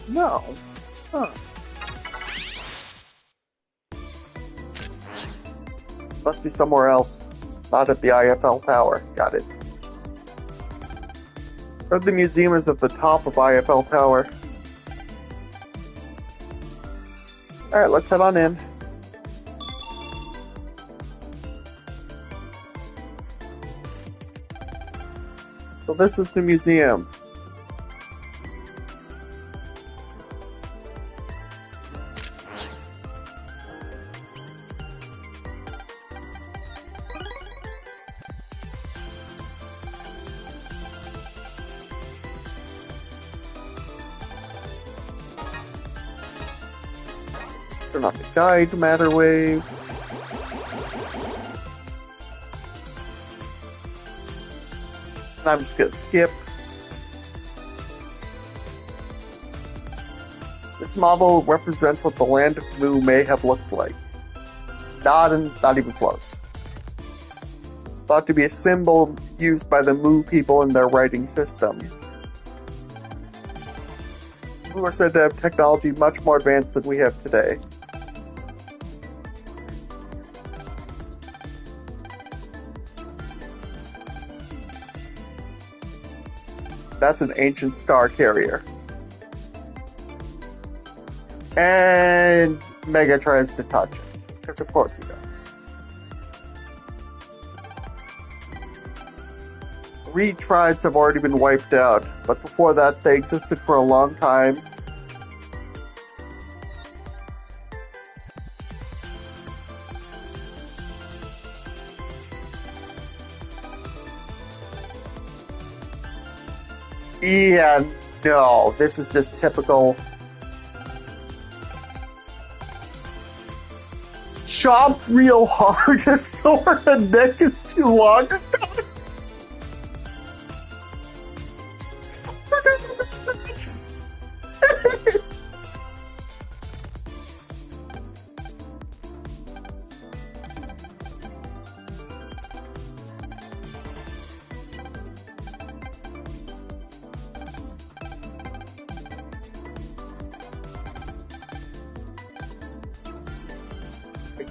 No. Huh. Must be somewhere else. Not at the IFL Tower. Got it. Heard the museum is at the top of IFL Tower. Alright, let's head on in. So this is the museum. Turn off the guide matter wave. And I'm just gonna skip. This model represents what the land of Mu may have looked like. Not even close. Thought to be a symbol used by the Mu people in their writing system. Mu are said to have technology much more advanced than we have today. That's an ancient star carrier. And Mega tries to touch it, because of course he does. 3 tribes have already been wiped out, but before that they existed for a long time. Yeah, no, this is just typical. Chomp real hard, his sword and neck is too long.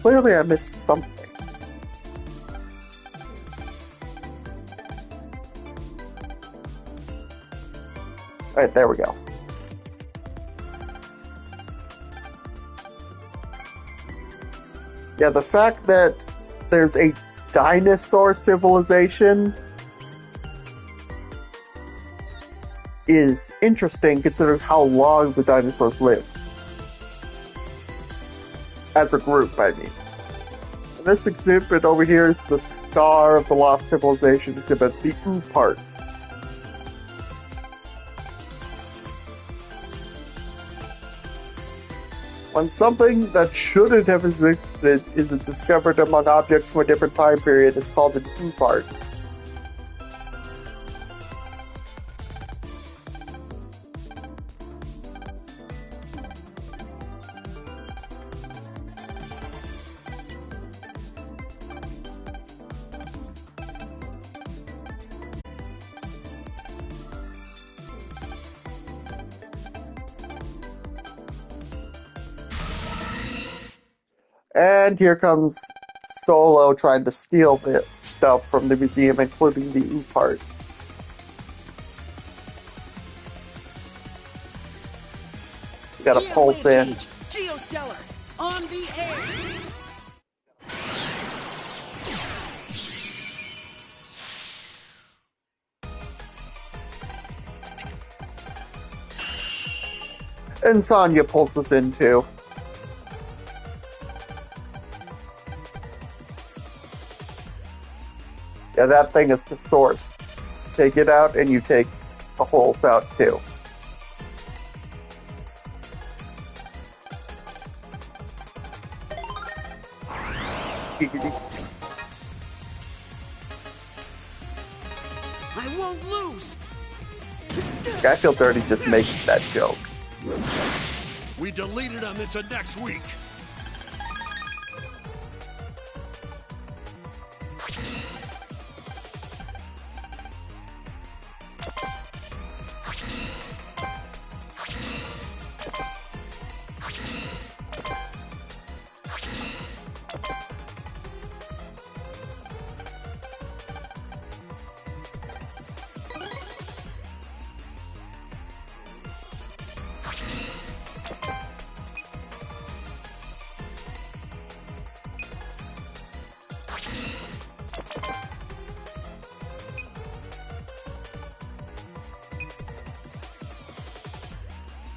Clearly I missed something. Alright, there we go. Yeah, the fact that there's a dinosaur civilization is interesting considering how long the dinosaurs lived. As a group, I mean. And this exhibit over here is the Star of the Lost Civilization exhibit, the OOPART. When something that shouldn't have existed is discovered among objects from a different time period, it's called an OOPART. And here comes Solo trying to steal the stuff from the museum, including the OOPART. We got a pulse in. Geostellar, on the air! And Sonya pulls us in too. Yeah, that thing is the source. Take it out and you take the holes out too. I won't lose! I feel dirty just making that joke. We deleted them into next week.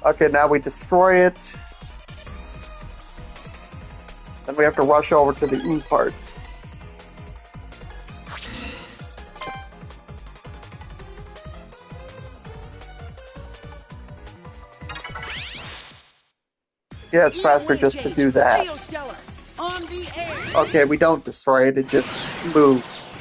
Okay, now we destroy it. Then we have to rush over to the OOPART. Yeah, it's faster just to do that. Geostellar, on the air. Okay, we don't destroy it, it just moves.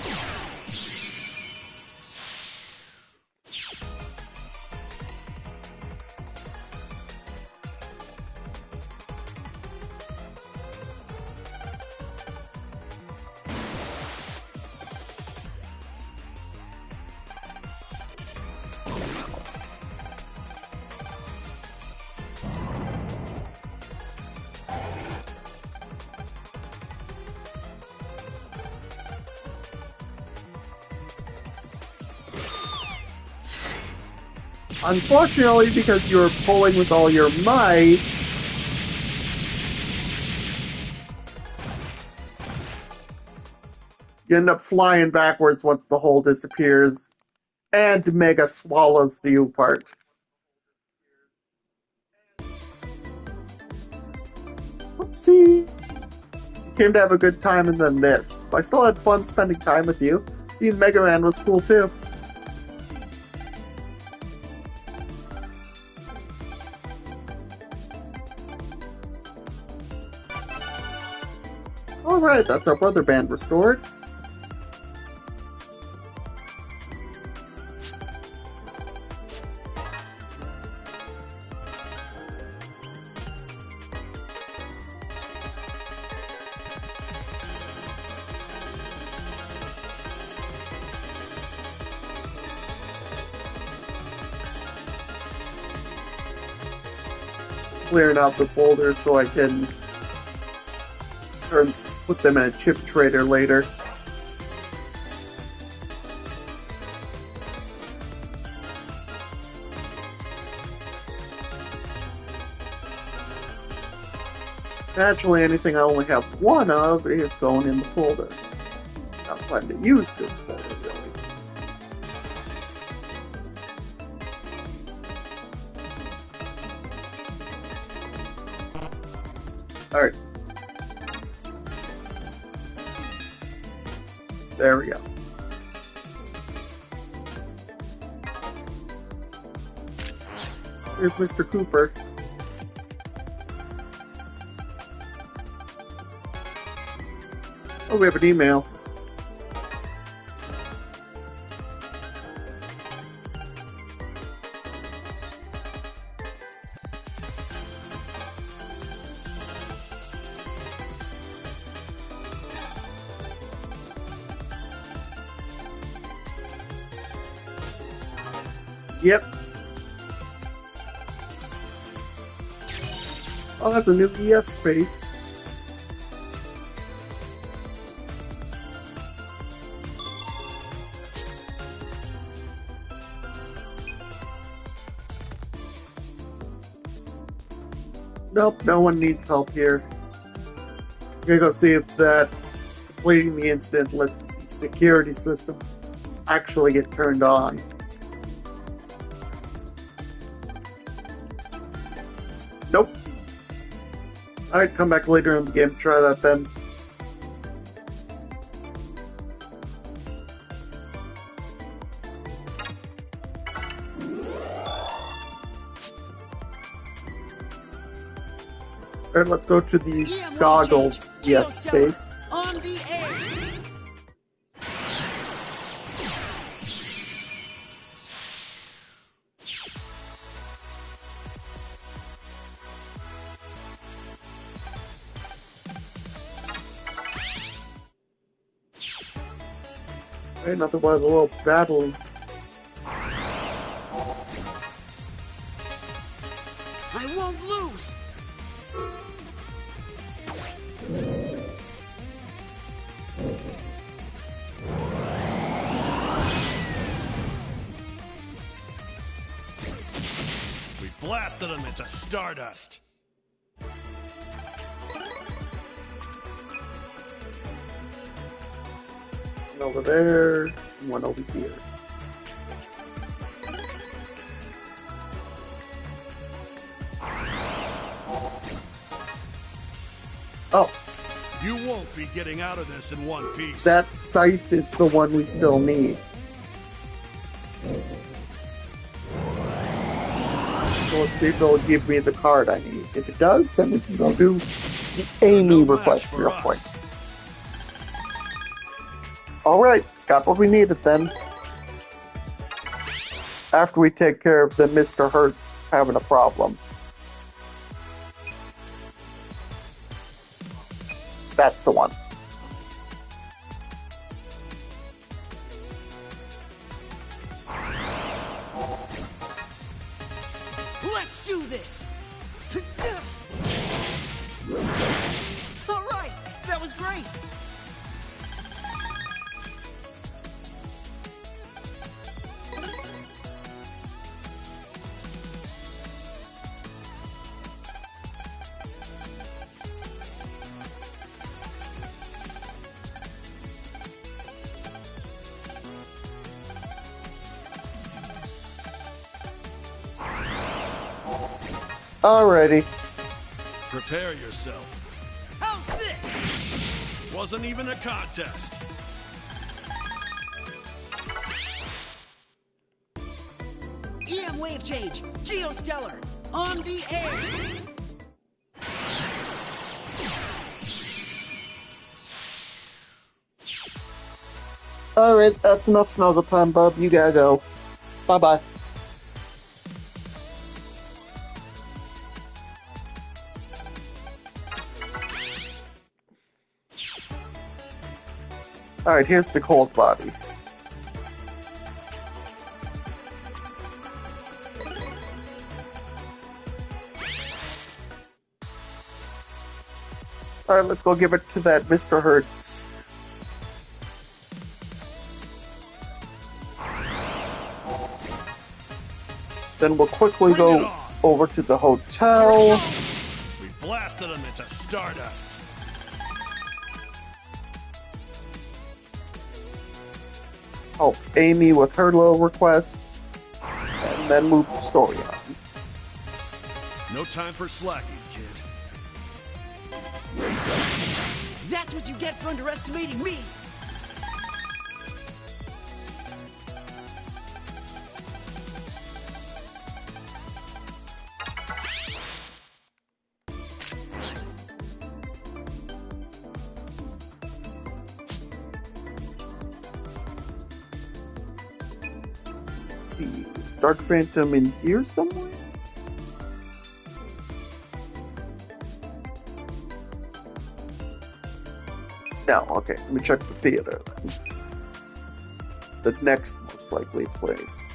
Unfortunately, because you were pulling with all your might, you end up flying backwards once the hole disappears, and Mega swallows the OOPART. Whoopsie! Came to have a good time and then this. But I still had fun spending time with you. Seeing Mega Man was cool too. Alright, that's our brother band restored. Clearing out the folder so I can put them in a chip trader later. Naturally, anything I only have one of is going in the folder. Not planning to use this folder, really. Alright. There we go. Here's Mr. Cooper. Oh, we have an email. Yep. Oh, that's a new ES space. Nope, no one needs help here. I'm gonna go see if that completing the incident lets the security system actually get turned on. Nope. Alright, come back later in the game to try that then. Alright, let's go to the goggles yes space. On the air. Alright, nothing but a little battling. I won't lose. We blasted them into stardust. One over there, and one over here. You won't be getting out of this in one piece. That scythe is the one we still need. So let's see if it'll give me the card I need. If it does, then we can go do the Amy request real quick. Alright, got what we needed then. After we take care of the Mr. Hertz having a problem. That's the one. Let's do this! Alright, that was great! Alrighty. Prepare yourself. How's this? Wasn't even a contest. EM wave change, geostellar, on the air! Alright, that's enough snuggle time, bub. You gotta go. Bye-bye. Alright, here's the cold body. Alright, let's go give it to that Mr. Hertz. Then we'll quickly go over to the hotel. We blasted him into stardust. Help Amy with her little request. And then move the story on. No time for slacking, kid. That's what you get for underestimating me! Let's see, is Dark Phantom in here somewhere? No, okay, let me check the theater then. It's the next most likely place.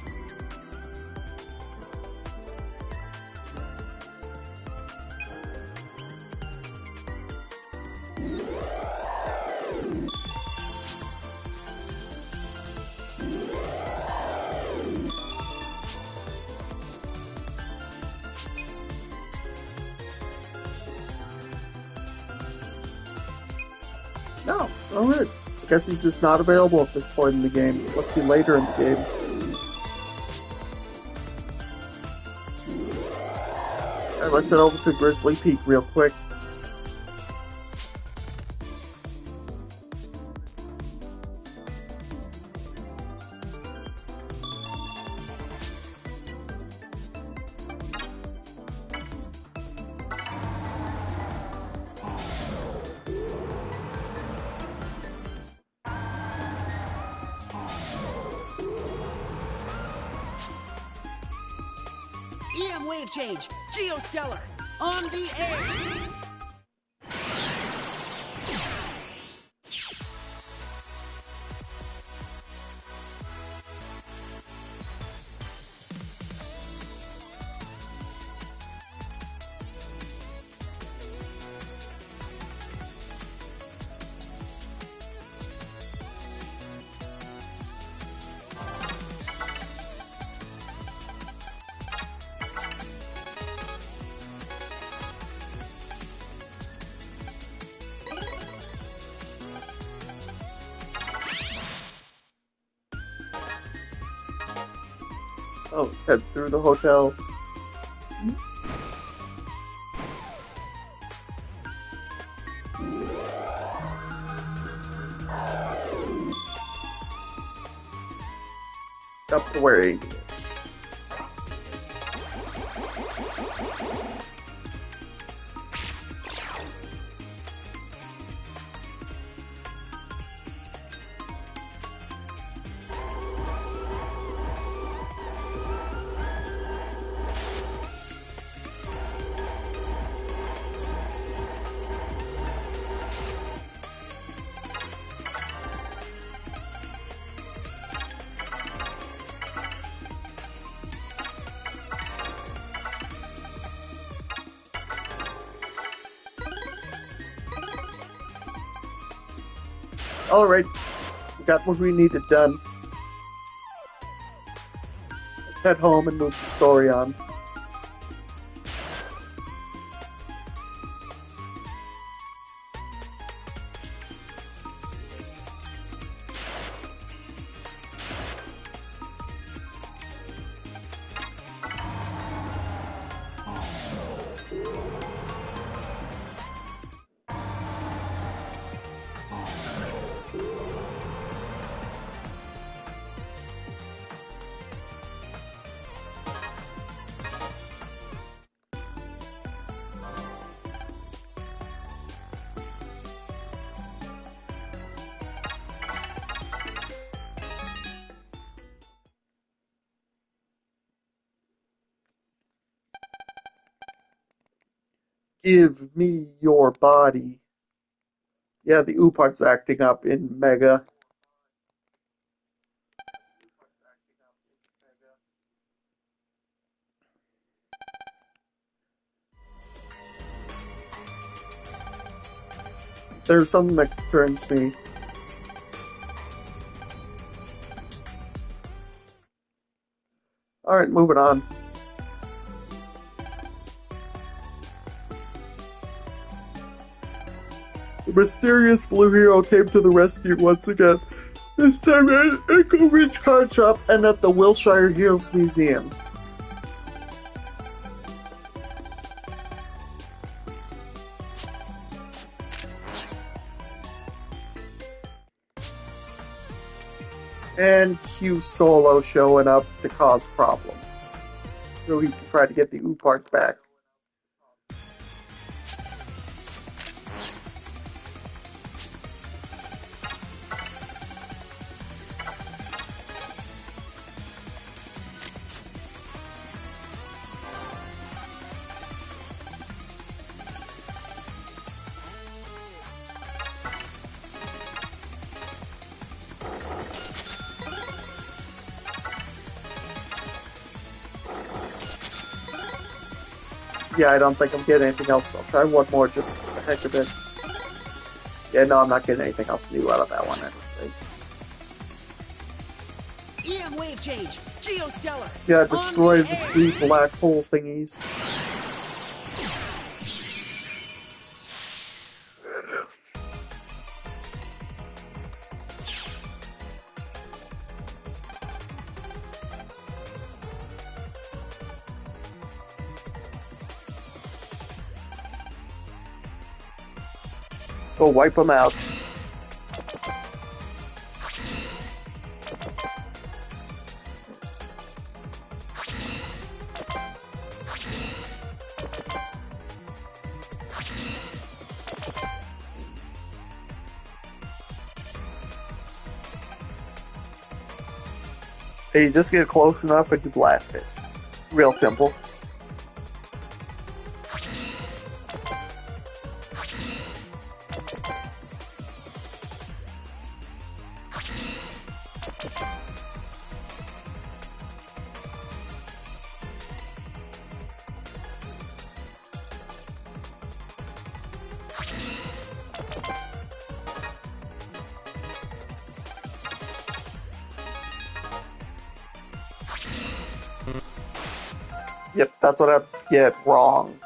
No, alright. I guess he's just not available at this point in the game. It must be later in the game. Alright, let's head over to Grizzly Peak real quick. EM wave change, geostellar, on the air! Oh, let's head through the hotel. up to where Amy is. Alright, we got what we needed done. Let's head home and move the story on. Give me your body. Yeah, the OOPART's acting up in Mega. There's something that concerns me. Alright, moving on. The mysterious blue hero came to the rescue once again. This time at Echo Ridge Card Shop and at the Wilshire Hills Museum. And Q Solo showing up to cause problems, so he can try to get the OOPART back. Yeah, I don't think I'm getting anything else. I'll try one more just for the heck of it. Yeah, no, I'm not getting anything else new out of that one, I don't think. EM wave change. Geostellar. Yeah, destroy On the air. 3 black hole thingies. Let's go wipe them out. Hey, you just get close enough and you blast it. Real simple. Yep, that's what I get wrong.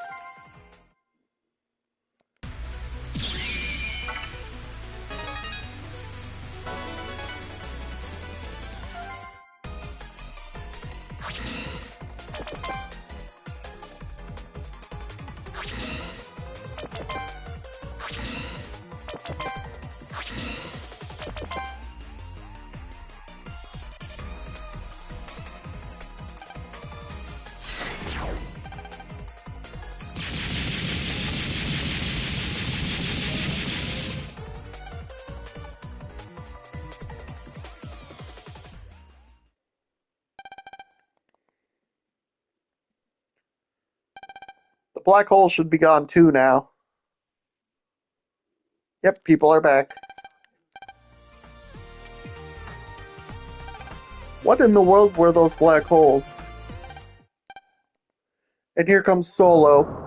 black hole should be gone too now. Yep, people are back. What in the world were those black holes? And here comes Solo.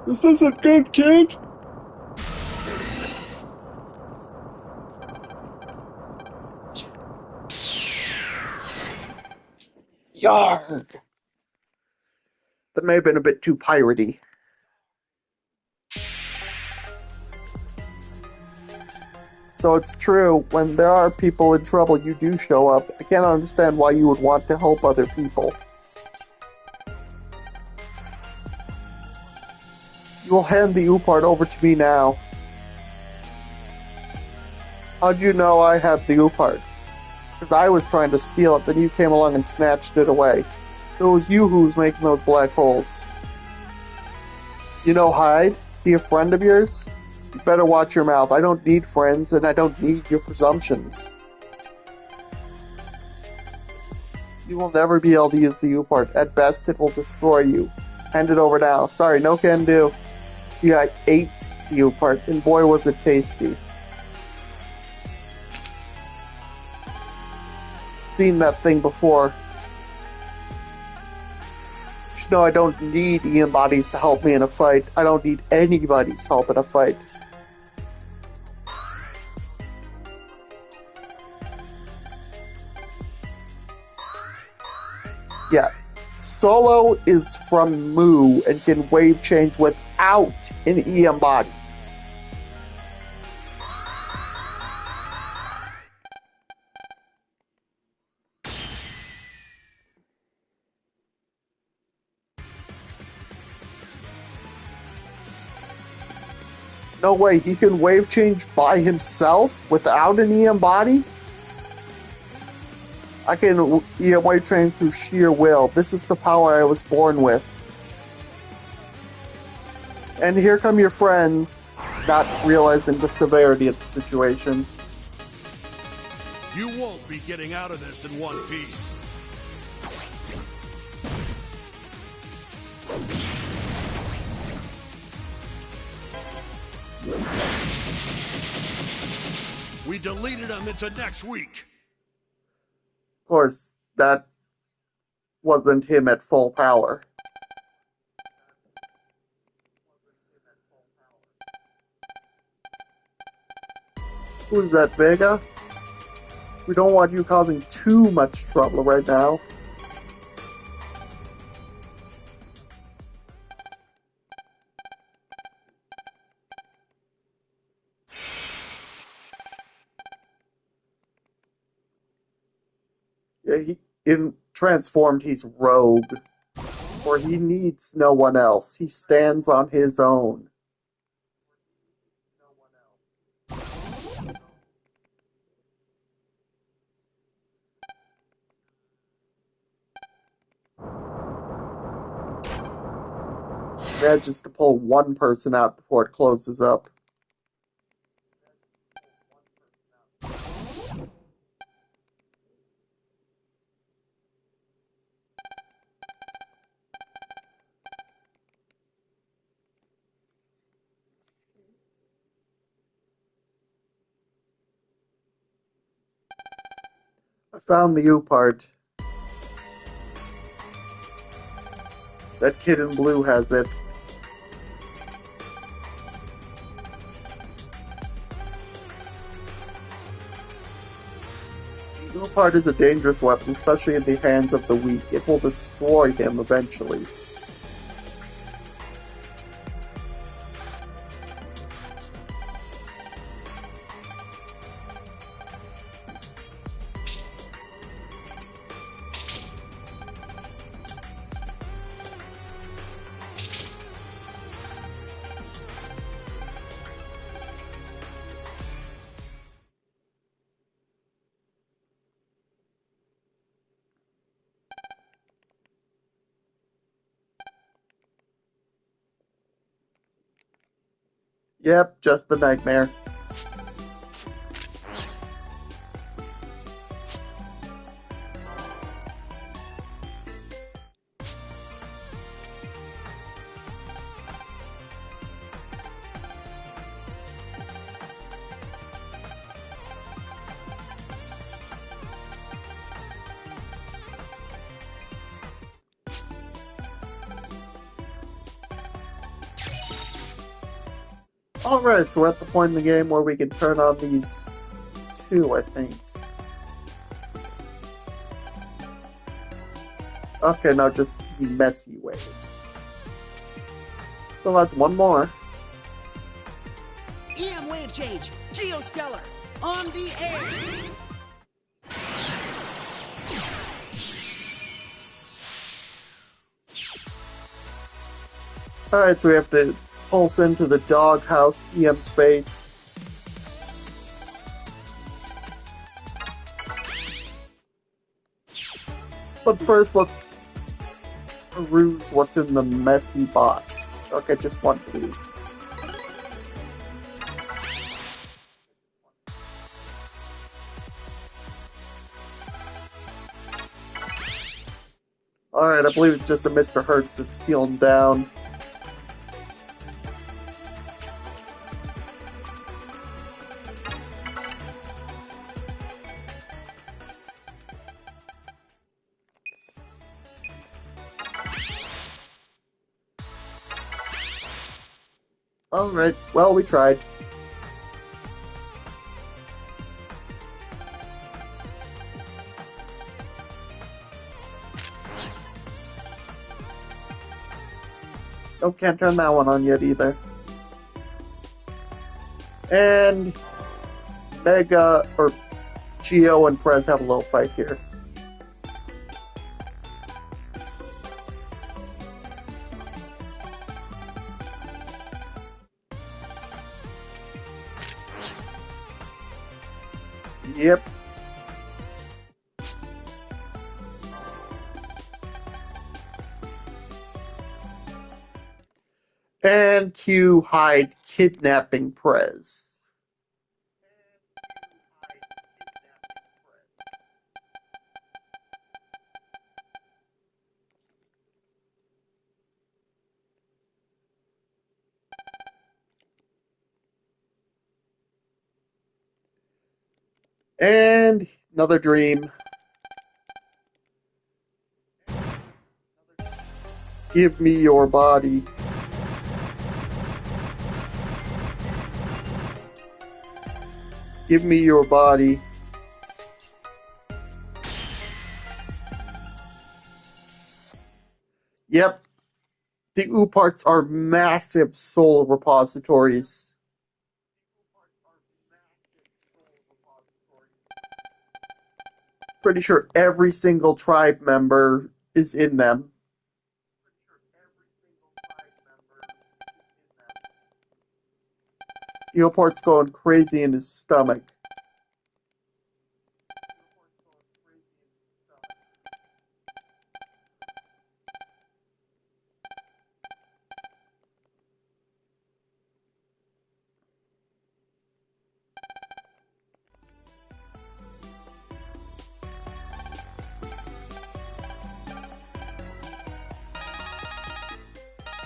This isn't good, kid. Yarg. That may have been a bit too piratey. So it's true, when there are people in trouble, you do show up. I can't understand why you would want to help other people. You will hand the OOPART over to me now. How'd you know I have the OOPART? Because I was trying to steal it, then you came along and snatched it away. So it was you who was making those black holes. You know Hyde? Is he a friend of yours? You better watch your mouth. I don't need friends, and I don't need your presumptions. You will never be able to use the OOPART. At best, it will destroy you. Hand it over now. Sorry, no can do. See, I ate the OOPART, and boy was it tasty. Seen that thing before. You should know I don't need Ian bodies to help me in a fight. I don't need anybody's help in a fight. Yeah. Solo is from Mu and can wave change without an EM body. No way, he can wave change by himself without an EM body? I can EM wave change through sheer will. This is the power I was born with. And here come your friends, not realizing the severity of the situation. You won't be getting out of this in one piece. We deleted him into next week. Of course, that wasn't him at full power. Who's that, Vega? We don't want you causing too much trouble right now. Yeah, in transformed, he's rogue. For he needs no one else. He stands on his own. Manages to pull one person out before it closes up. I found the OOPART. That kid in blue has it. The OOPART is a dangerous weapon, especially in the hands of the weak. It will destroy him eventually. Yep, just the nightmare. Alright, so we're at the point in the game where we can turn on these two, I think. Okay, now just the messy waves. So that's one more. EM wave change, geostellar, on the air. Alright, so we have to pulse into the doghouse EM space. But first, let's peruse what's in the messy box. Okay, just one key. Alright, I believe it's just a Mr. Hertz that's feeling down. Alright, well, we tried. Oh, can't turn that one on yet either. And Mega, or Geo and Prez have a little fight here. Yep. And to hide kidnapping Prez. And another dream. Give me your body. Give me your body. Yep. The OOPARTs are massive soul repositories. Pretty sure every single tribe member is in them. Leopard's going crazy in his stomach.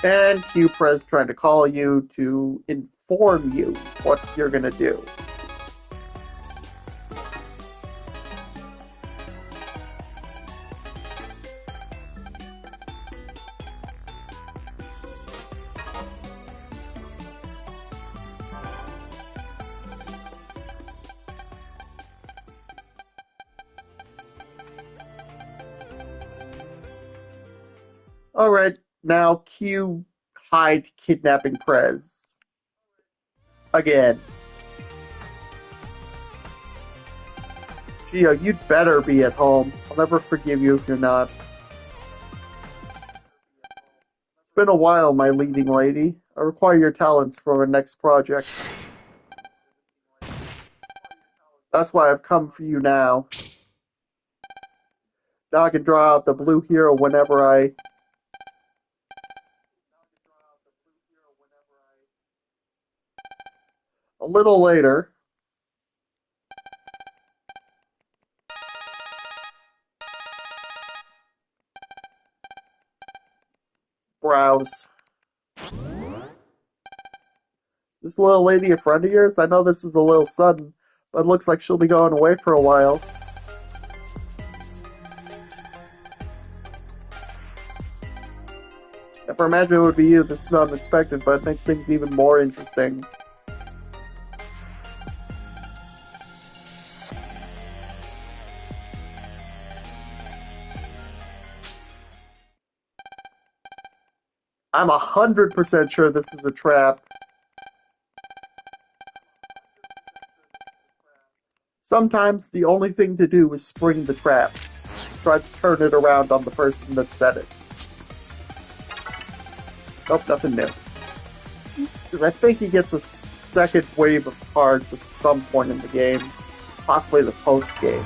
And Q-Prez trying to call you to inform you what you're gonna do. Alright, now Q hide kidnapping Prez. Again. Geo, you'd better be at home. I'll never forgive you if you're not. It's been a while, my leading lady. I require your talents for our next project. That's why I've come for you now. Now I can draw out the blue hero whenever I... A little later... Browse. This little lady a friend of yours? I know this is a little sudden, but it looks like she'll be going away for a while. Never imagined it would be you. This is unexpected, but it makes things even more interesting. I'm 100% sure this is a trap. Sometimes the only thing to do is spring the trap. Try to turn it around on the person that said it. Nope, nothing new. Because I think he gets a second wave of cards at some point in the game. Possibly the post-game.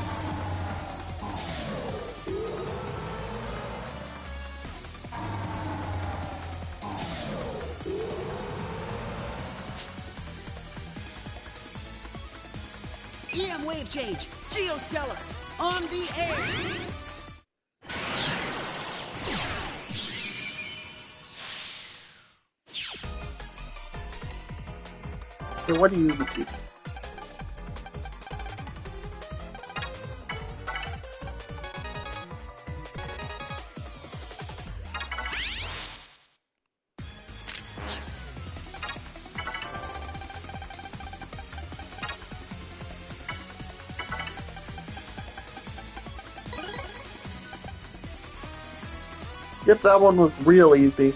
EM wave change. Geostellar. On the air. So what do you do? Yep, that one was real easy.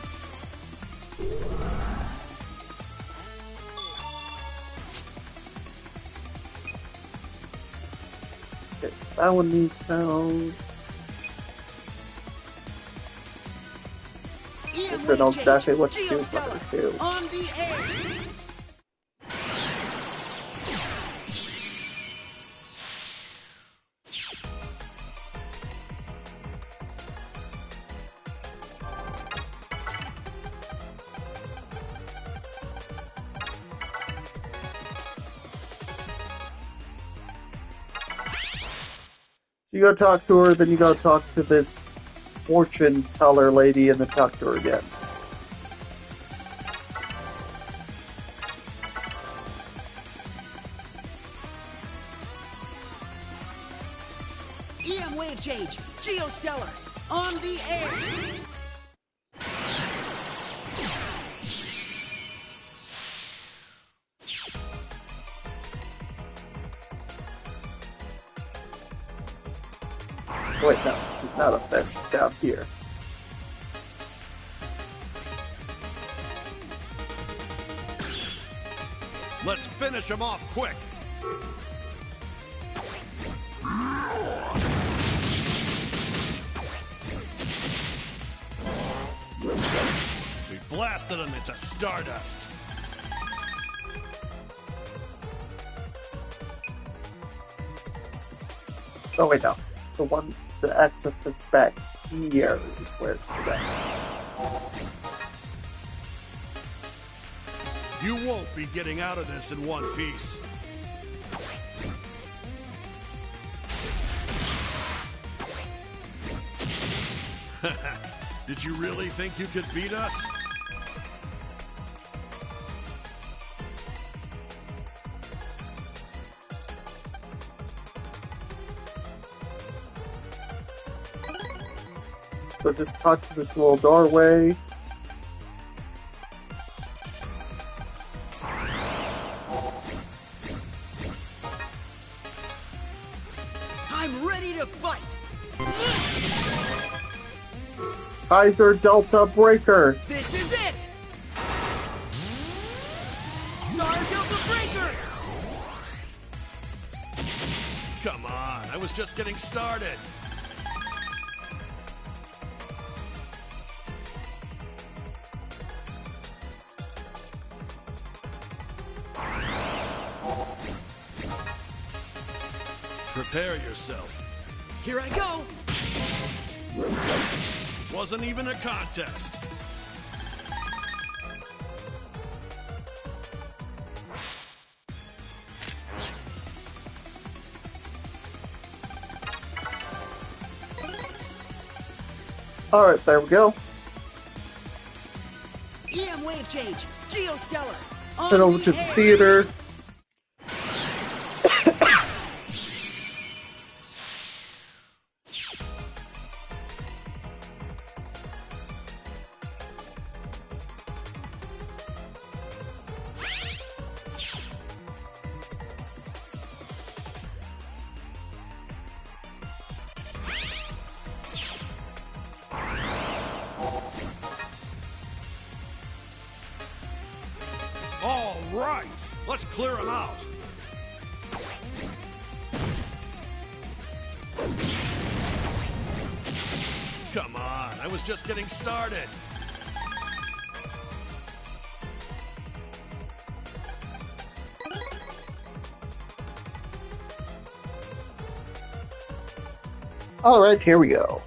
Okay, so that one needs help. I should know exactly what to do for her, too. On the air. So you go talk to her, then you go talk to this fortune teller lady, and then talk to her again. EM wave change. Geostellar. On the air. Wait, no, she's not up there, she's down here. Let's finish him off quick. We blasted him into stardust. Oh wait, no. The access that's back here is where it's going. You won't be getting out of this in one piece. Did you really think you could beat us? So just talk to this little doorway. I'm ready to fight. Kaiser Delta Breaker. This is it. Tsar Delta Breaker. Come on, I was just getting started. Prepare yourself. Here I go. Wasn't even a contest. Alright, there we go. EM wave change. Geostellar. On Head over to the air. theater. Let's clear him out. Come on, I was just getting started. Alright, here we go.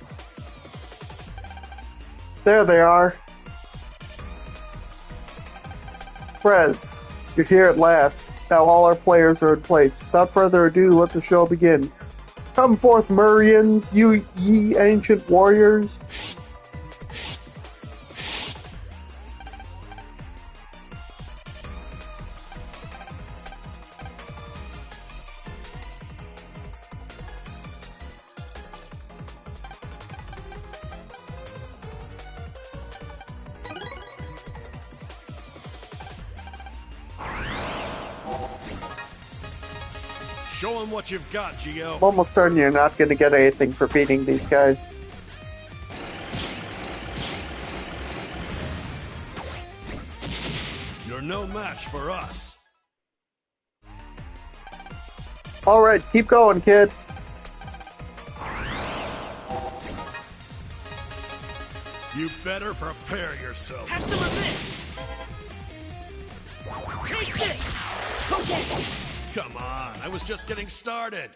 There they are. Prez, you're here at last. Now all our players are in place. Without further ado, let the show begin. Come forth, Murians, you ye ancient warriors. Show him what you've got, Geo. I'm almost certain you're not going to get anything for beating these guys. You're no match for us. Alright, keep going, kid. You better prepare yourself. Have some of this! Take this! Okay! Come on, I was just getting started.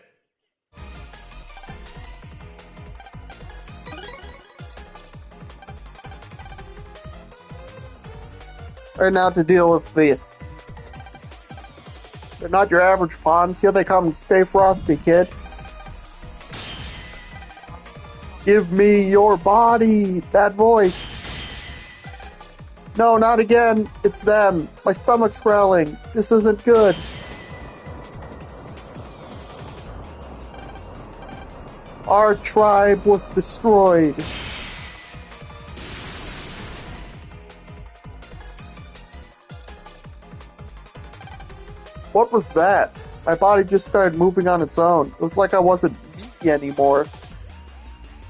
Alright, now to deal with this. They're not your average pawns. Here they come. Stay frosty, kid. Give me your body! That voice! No, not again. It's them. My stomach's growling. This isn't good. Our tribe was destroyed. What was that? My body just started moving on its own. It was like I wasn't me anymore.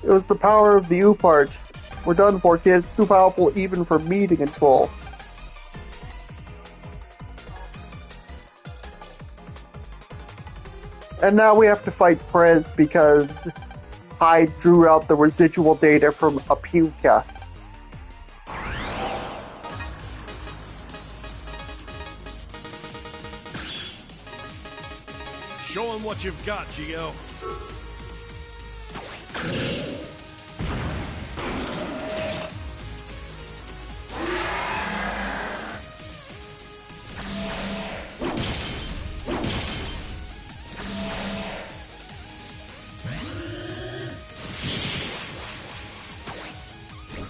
It was the power of the OOPART. We're done for, kid. It's too powerful even for me to control. And now we have to fight Prez because I drew out the residual data from Apuka. Show him what you've got, Geo.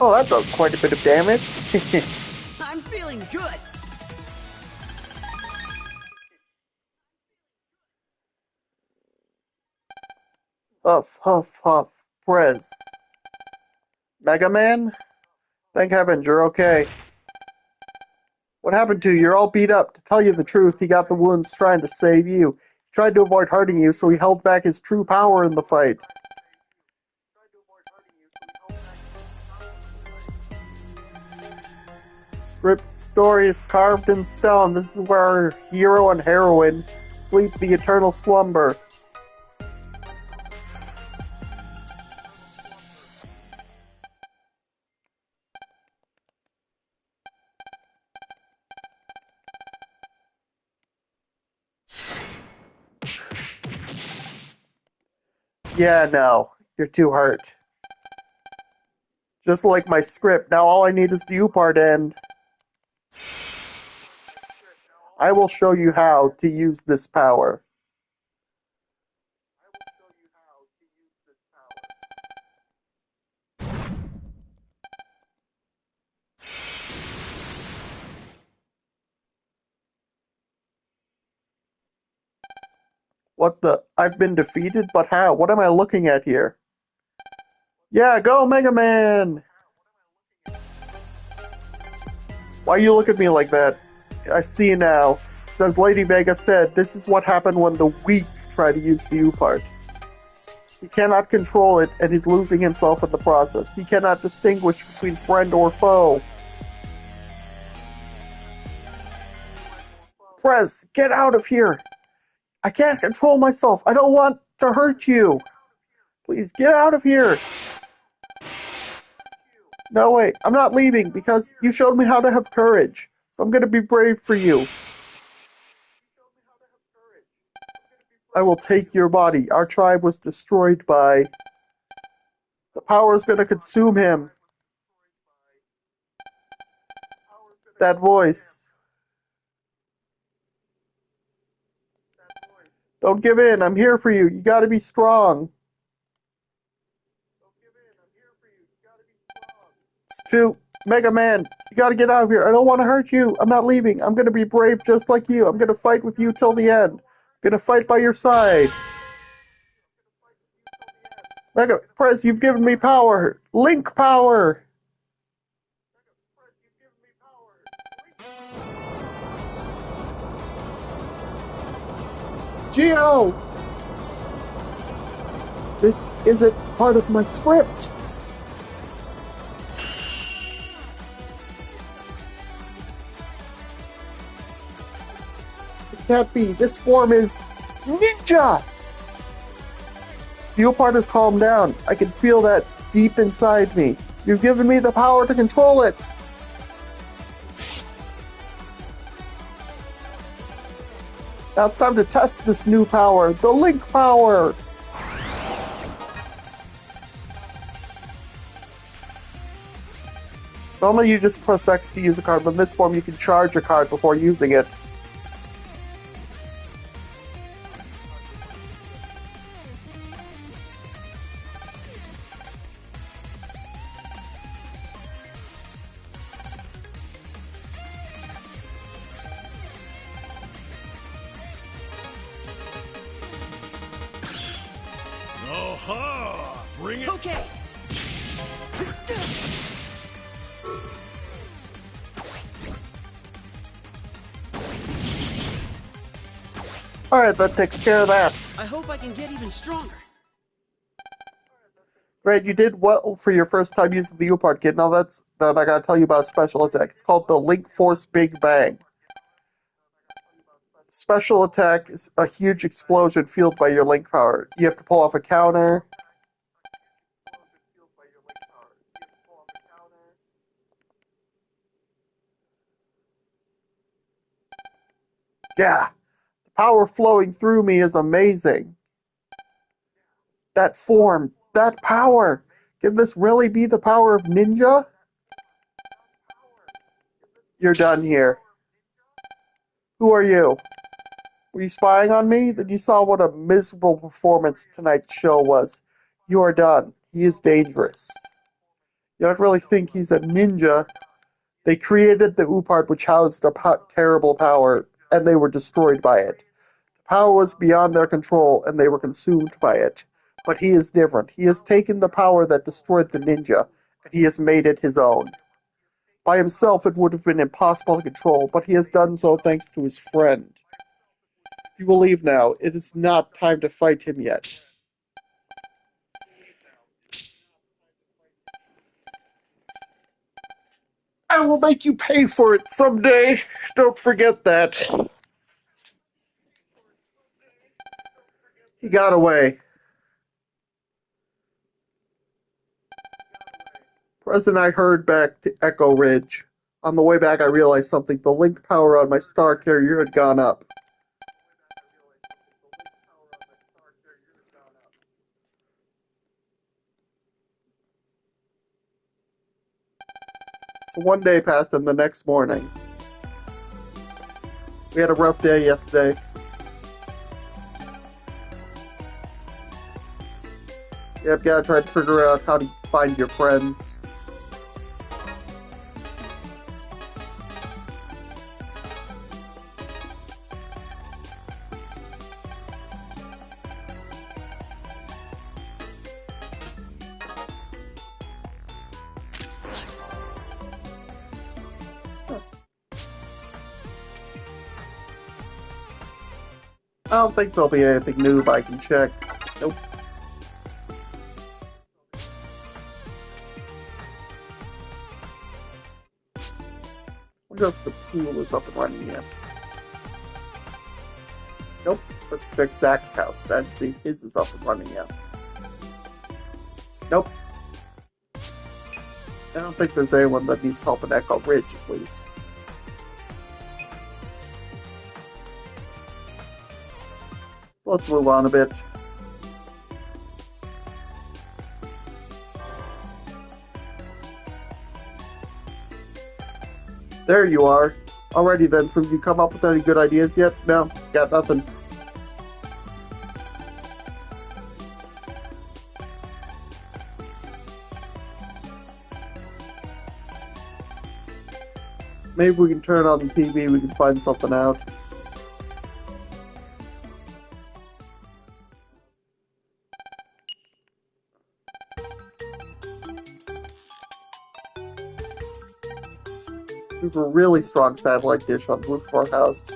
Oh, that does quite a bit of damage. I'm feeling good! Huff, huff, huff. Prez. Megaman? Thank heavens you're okay. What happened to you? You're all beat up. To tell you the truth, he got the wounds trying to save you. He tried to avoid hurting you, so he held back his true power in the fight. Script story is carved in stone. This is where our hero and heroine sleep the eternal slumber. Yeah, no. You're too hurt. Just like my script, now all I need is the OOPART end. I will show you how to use this power. What the? I've been defeated? But how? What am I looking at here? Yeah, go Mega Man! Why you look at me like that? I see now. As Lady Vega said, this is what happened when the weak try to use the OOPART. He cannot control it, and he's losing himself in the process. He cannot distinguish between friend or foe. Prez, get out of here! I can't control myself. I don't want to hurt you. Please get out of here. No, wait, I'm not leaving because you showed me how to have courage. So I'm going to be brave for you. I will take your body. Our tribe was destroyed by... The power is going to consume him. That voice. Don't give in. I'm here for you. You got to be strong. Scoot, Mega Man, you gotta get out of here. I don't want to hurt you. I'm not leaving. I'm gonna be brave just like you. I'm gonna fight with you till the end. I'm gonna fight by your side. Mega Prez, you've given me power. Link power. Geo! This isn't part of my script. It can't be. This form is ninja! The OOPART has calmed down. I can feel that deep inside me. You've given me the power to control it. Now it's time to test this new power, the Link power! Normally you just press X to use a card, but in this form you can charge a card before using it. Aha! Bring it! Okay. Alright, that takes care of that. I hope I can get even stronger. Great, you did well for your first time using the OOPART kit. Now then I gotta tell you about a special attack. It's called the Link Force Big Bang. Special attack is a huge explosion fueled by your Link power. You have to pull off a counter. Yeah, the power flowing through me is amazing. That form, that power. Can this really be the power of ninja? You're done here. Who are you? Were you spying on me? Then you saw what a miserable performance tonight's show was. You are done. He is dangerous. You don't really think he's a ninja. They created the OOPART, which housed a terrible power, and they were destroyed by it. The power was beyond their control, and they were consumed by it. But he is different. He has taken the power that destroyed the ninja, and he has made it his own. By himself, it would have been impossible to control, but he has done so thanks to his friend. You will leave now. It is not time to fight him yet. I will make you pay for it someday. Don't forget that. He got away. President, I heard back to Echo Ridge. On the way back, I realized something. The Link power on my star carrier had gone up. So one day passed, and the next morning. We had a rough day yesterday. Yep, gotta try to figure out how to find your friends. I don't think there'll be anything new, but I can check. Nope. I wonder if the pool is up and running yet. Let's check Zach's house then, see if his is up and running yet. Nope. I don't think there's anyone that needs help in Echo Ridge, at least. Let's move on a bit. There you are. Alrighty then, so have you come up with any good ideas yet? No, got nothing. Maybe we can turn on the TV, we can find something out. We have a really strong satellite dish on the roof of our house.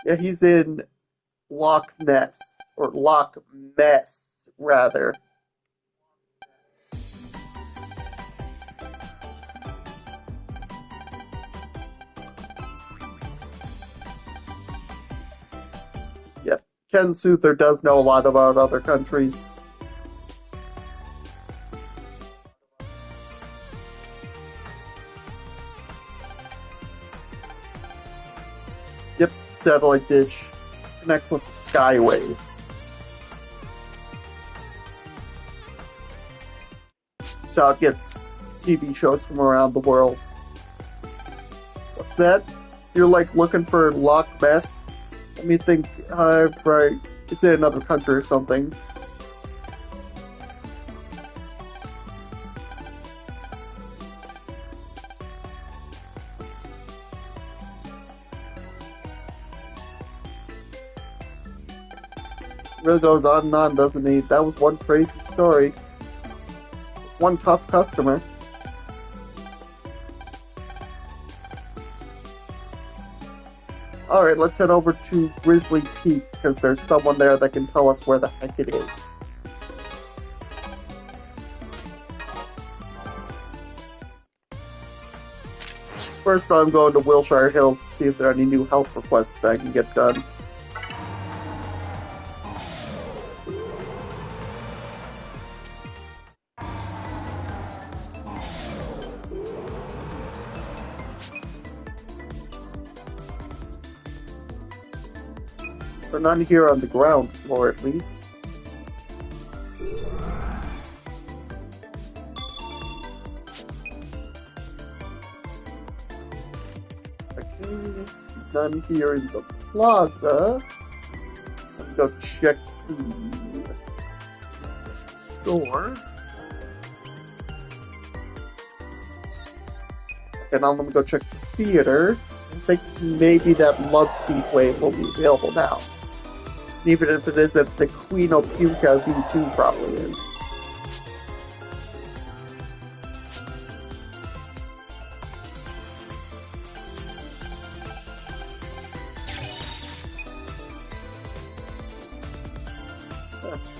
Yeah, he's in Loch Ness, or Loch Mess, rather. Yep, Ken Souther does know a lot about other countries. Yep, satellite dish connects with the Skywave. So it gets TV shows from around the world. What's that? You're like looking for Loch Ness? Let me think. Right. It's in another country or something. Really goes on and on, doesn't he? That was one crazy story. It's one tough customer. Alright, let's head over to Grizzly Peak, because there's someone there that can tell us where the heck it is. First, I'm going to Wilshire Hills to see if there are any new help requests that I can get done. So none here on the ground floor, at least. Okay, none here in the plaza. Let me go check the store. Okay, now let me go check the theater. I think maybe that Love Seat wave will be available now. Even if it isn't, the Queen Opuka V2 probably is.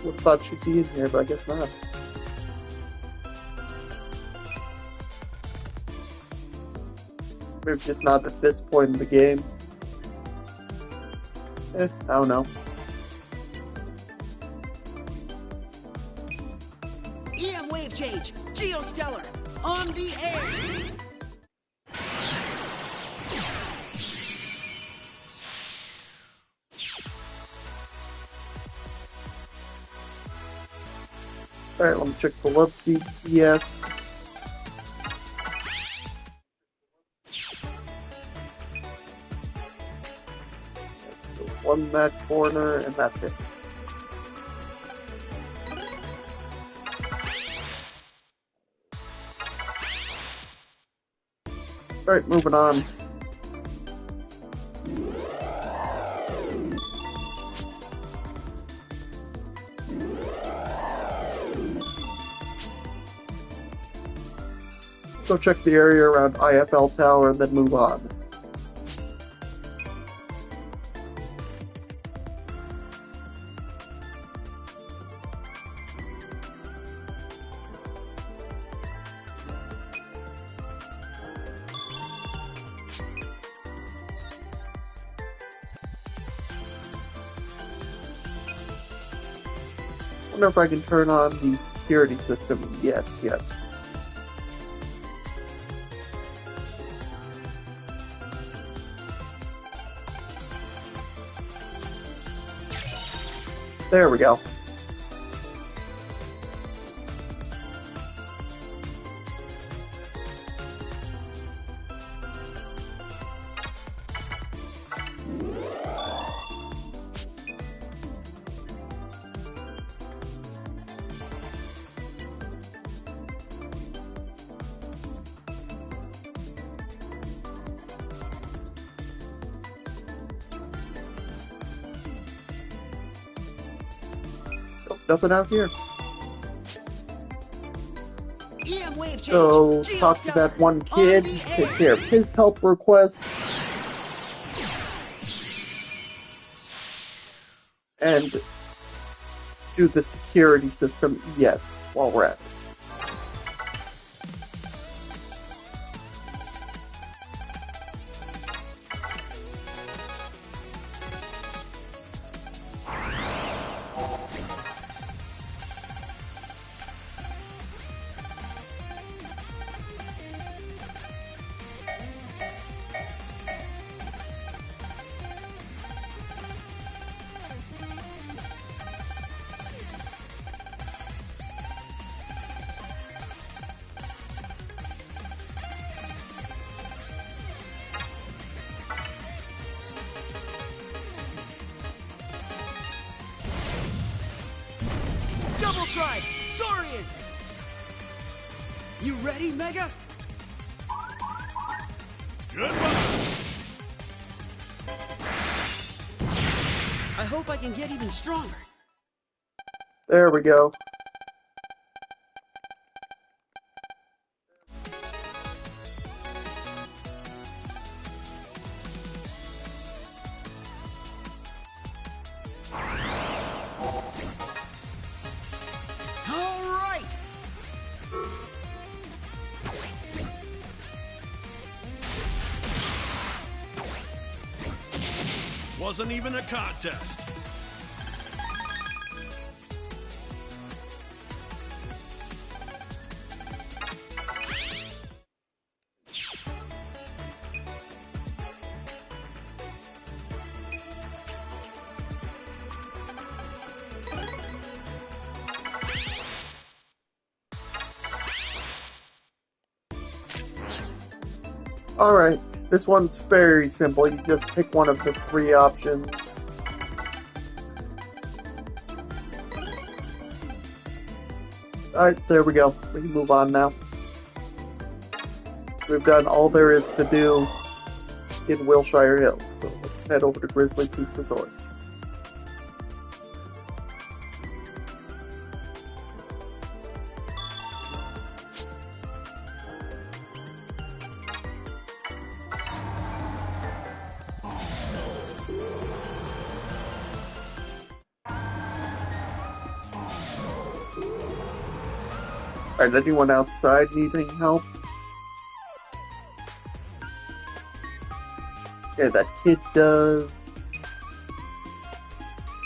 Would have thought she'd be in here, but I guess not. Maybe just not at this point in the game. I don't know. EM wave change, Geostellar, on the air. Alright, let me check the love seat. Yes. One in that corner, and that's it. Alright, moving on. Go check the area around IFL Tower and then move on. wonder if I can turn on the security system. Yes, yet. There we go. Oh, nothing out here. EM wave change. So, talk to that one kid, take care of his help request, and do the security system, yes, while we're at it. Double tribe, Saurian! You ready, Mega? Goodbye! I hope I can get even stronger. There we go. All right! Wasn't even a contest. Alright, this one's very simple. You just pick one of the three options. Alright, there we go. We can move on now. We've done all there is to do in Wilshire Hills, so let's head over to Grizzly Peak Resort. Alright, anyone outside needing help? Okay, that kid does.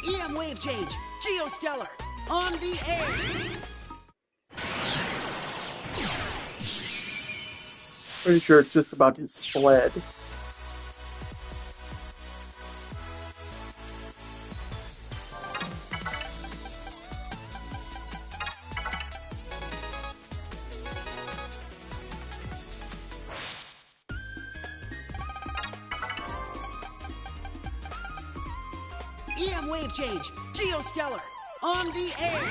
EM wave change, Geostellar, on the air! Pretty sure it's just about his sled. EM wave change, Geostellar, on the air!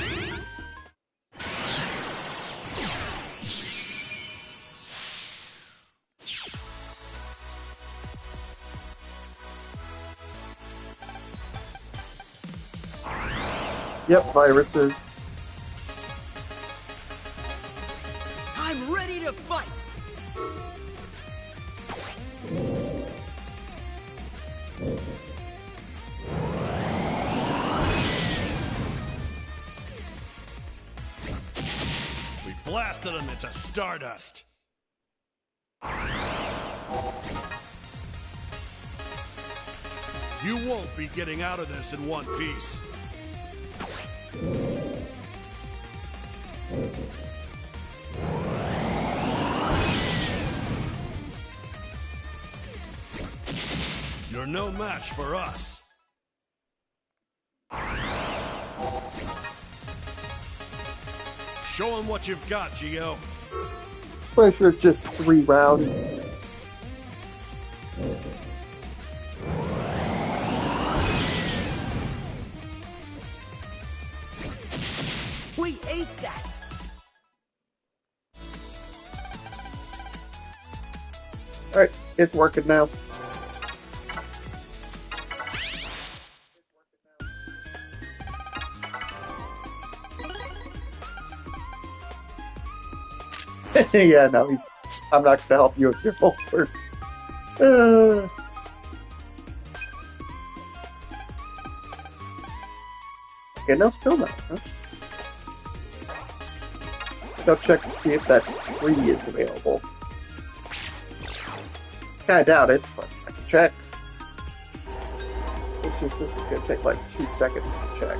Yep, viruses. I'm ready to fight! We blasted them into stardust. You won't be getting out of this in one piece. are no match for us. Show them what you've got, Geo. Pretty sure it's just 3 rounds. We aced that! Alright, it's working now. Yeah, no, I'm not gonna help you with your homework. Okay, no snowman, huh? Go check to see if that tree is available. Kinda doubt it, but I can check. It's just it's gonna take like 2 seconds to check.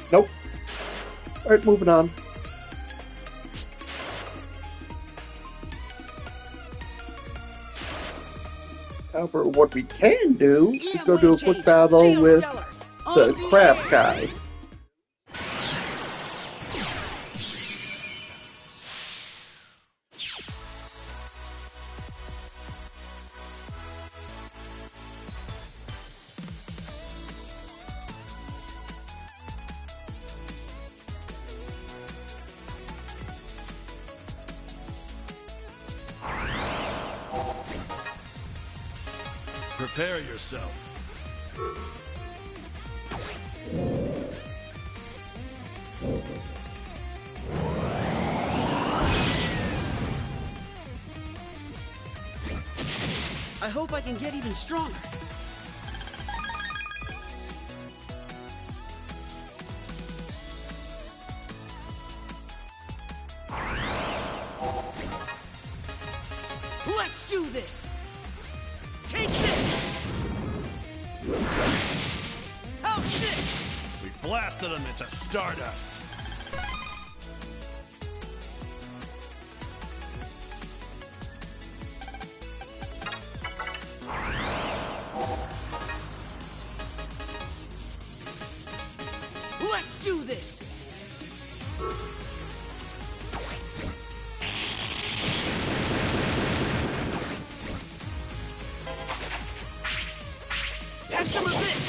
Nope. Alright, moving on. However, what we can do is go do a quick battle with the crab guy. Prepare yourself. I hope I can get even stronger. Let's do this! Take this! How's this? We blasted them into stardust. Let's do this! Have some of this!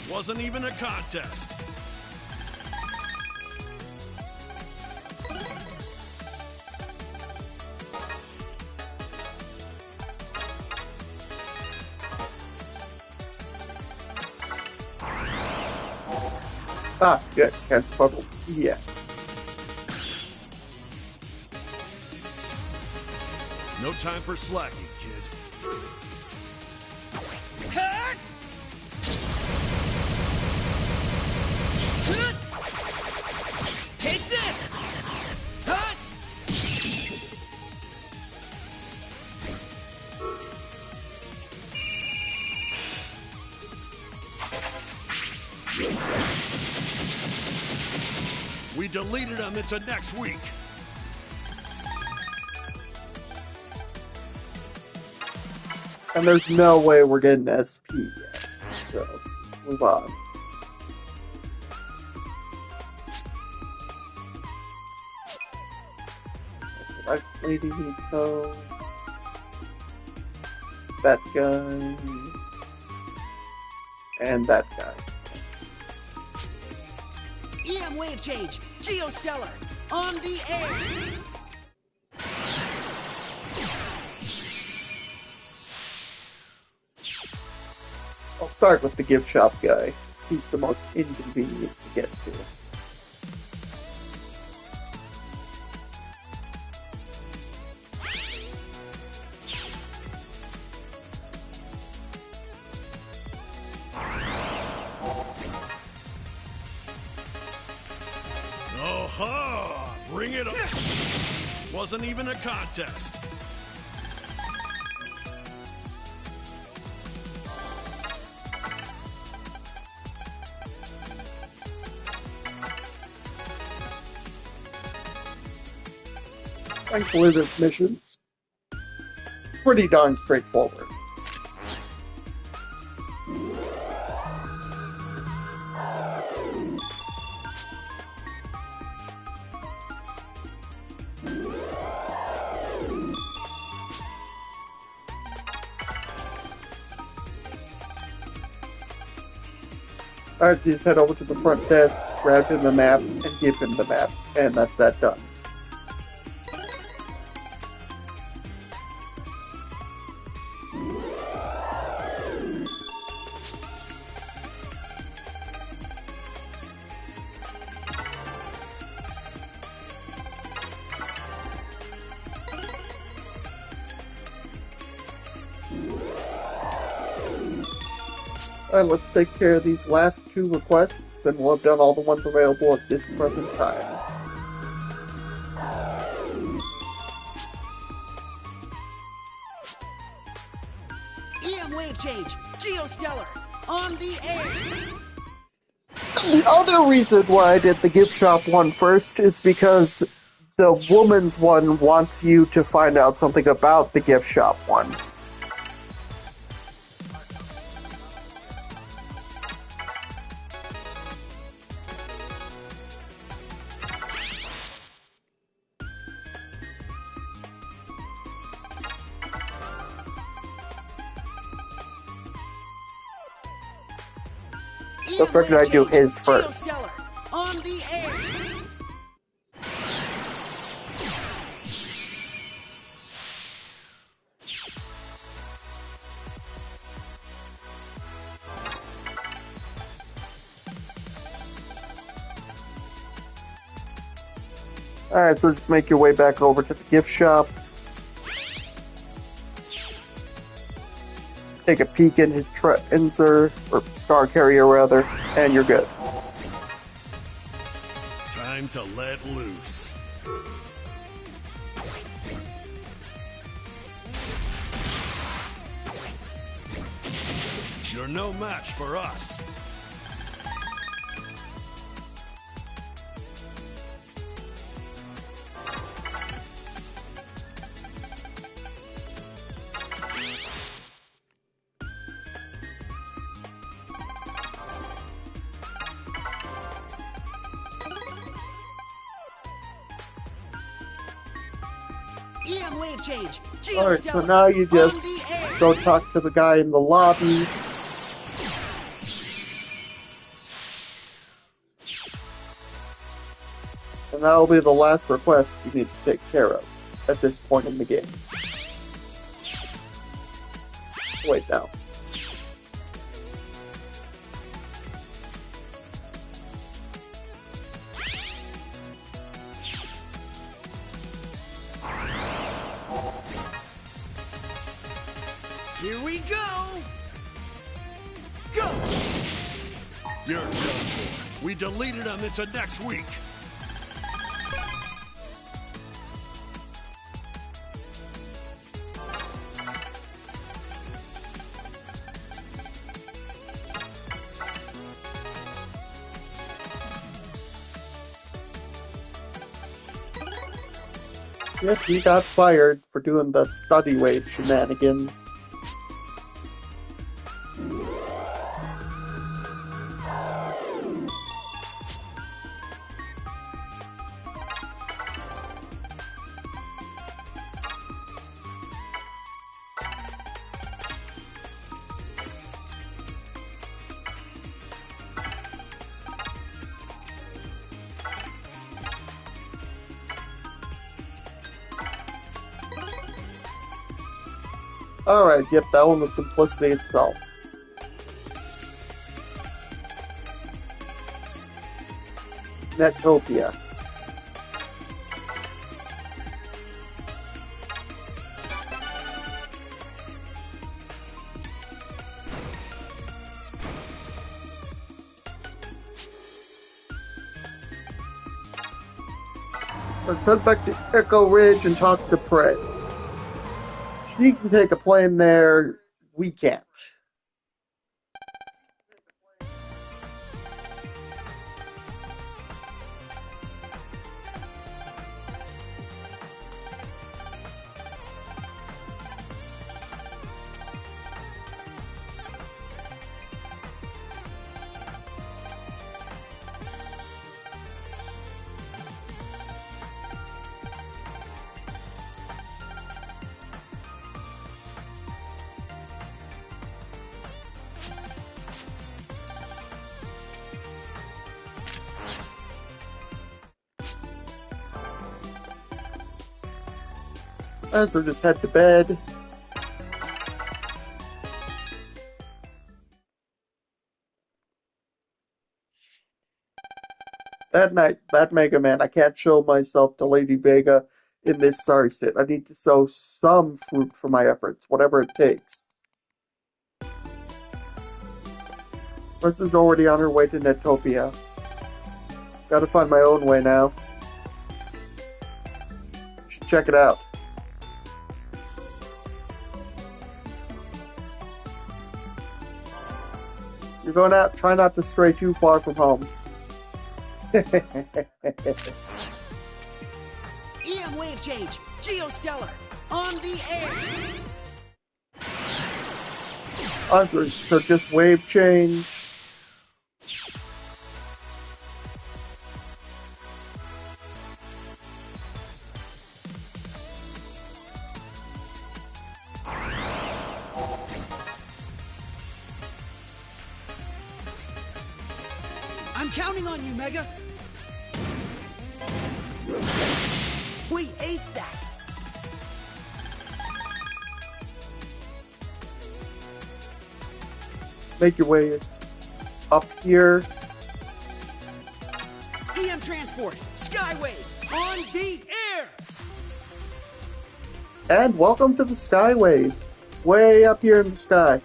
Wasn't even a contest. Ah, good. Cancel bubble. Yes. No time for slacking, kid. Hurt! Take this! Hurt! We deleted them into next week. And there's no way we're getting SP yet. So, let's move on. That's a light lady needs some. That guy. And that guy. EM wave change! Geostellar! On the air! I'll start with the gift shop guy. He's the most inconvenient to get to. Oh-ha! Bring it on! Wasn't even a contest. Thankfully, this mission's pretty darn straightforward. Alright, so just head over to the front desk, grab him the map, and give him the map. And that's that done. Alright, let's take care of these last two requests, and we'll have done all the ones available at this present time. EM wave change, geostellar, on the air. The other reason why I did the gift shop one first is because the woman's one wants you to find out something about the gift shop one. So I figured I'd do his first. Geostellar, on the air. Alright, so just make your way back over to the gift shop. Take a peek in his insert, or star carrier rather, and you're good. Time to let loose. You're no match for us. EM wave change, geostellar. Alright, so now you just on the air. go talk to the guy in the lobby. And that'll be the last request you need to take care of at this point in the game. Wait now. Here we go. Go. You're done for. We deleted them into next week. Yep, he got fired for doing the study wave shenanigans. Alright, yep, that one was simplicity itself. Netopia. Let's head back to Echo Ridge and talk to Prez. She can take a plane there, we can't. Let's just head to bed. That night, that Mega Man, I can't show myself to Lady Vega in this sorry state. I need to sow some fruit for my efforts, whatever it takes. Russ is already on her way to Netopia. Gotta find my own way now. Should check it out. You're going out, try not to stray too far from home. EM wave change, geostellar, on the air. So just wave change. I'm counting on you, Mega. We aced that. Make your way up here. EM transport, Skywave, on the air. And welcome to the Skywave. Way up here in the sky.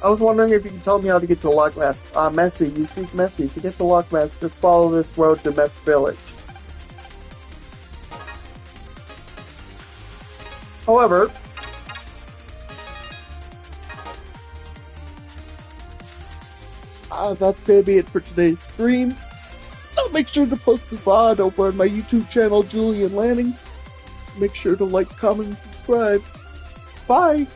I was wondering if you could tell me how to get to Lockmass. Messi, you seek Messi. To get to Lockmass, just follow this road to Mess Village. However, that's going to be it for today's stream. I'll make sure to post the VOD over on my YouTube channel, Julian Lanning. So make sure to like, comment, and subscribe. Bye!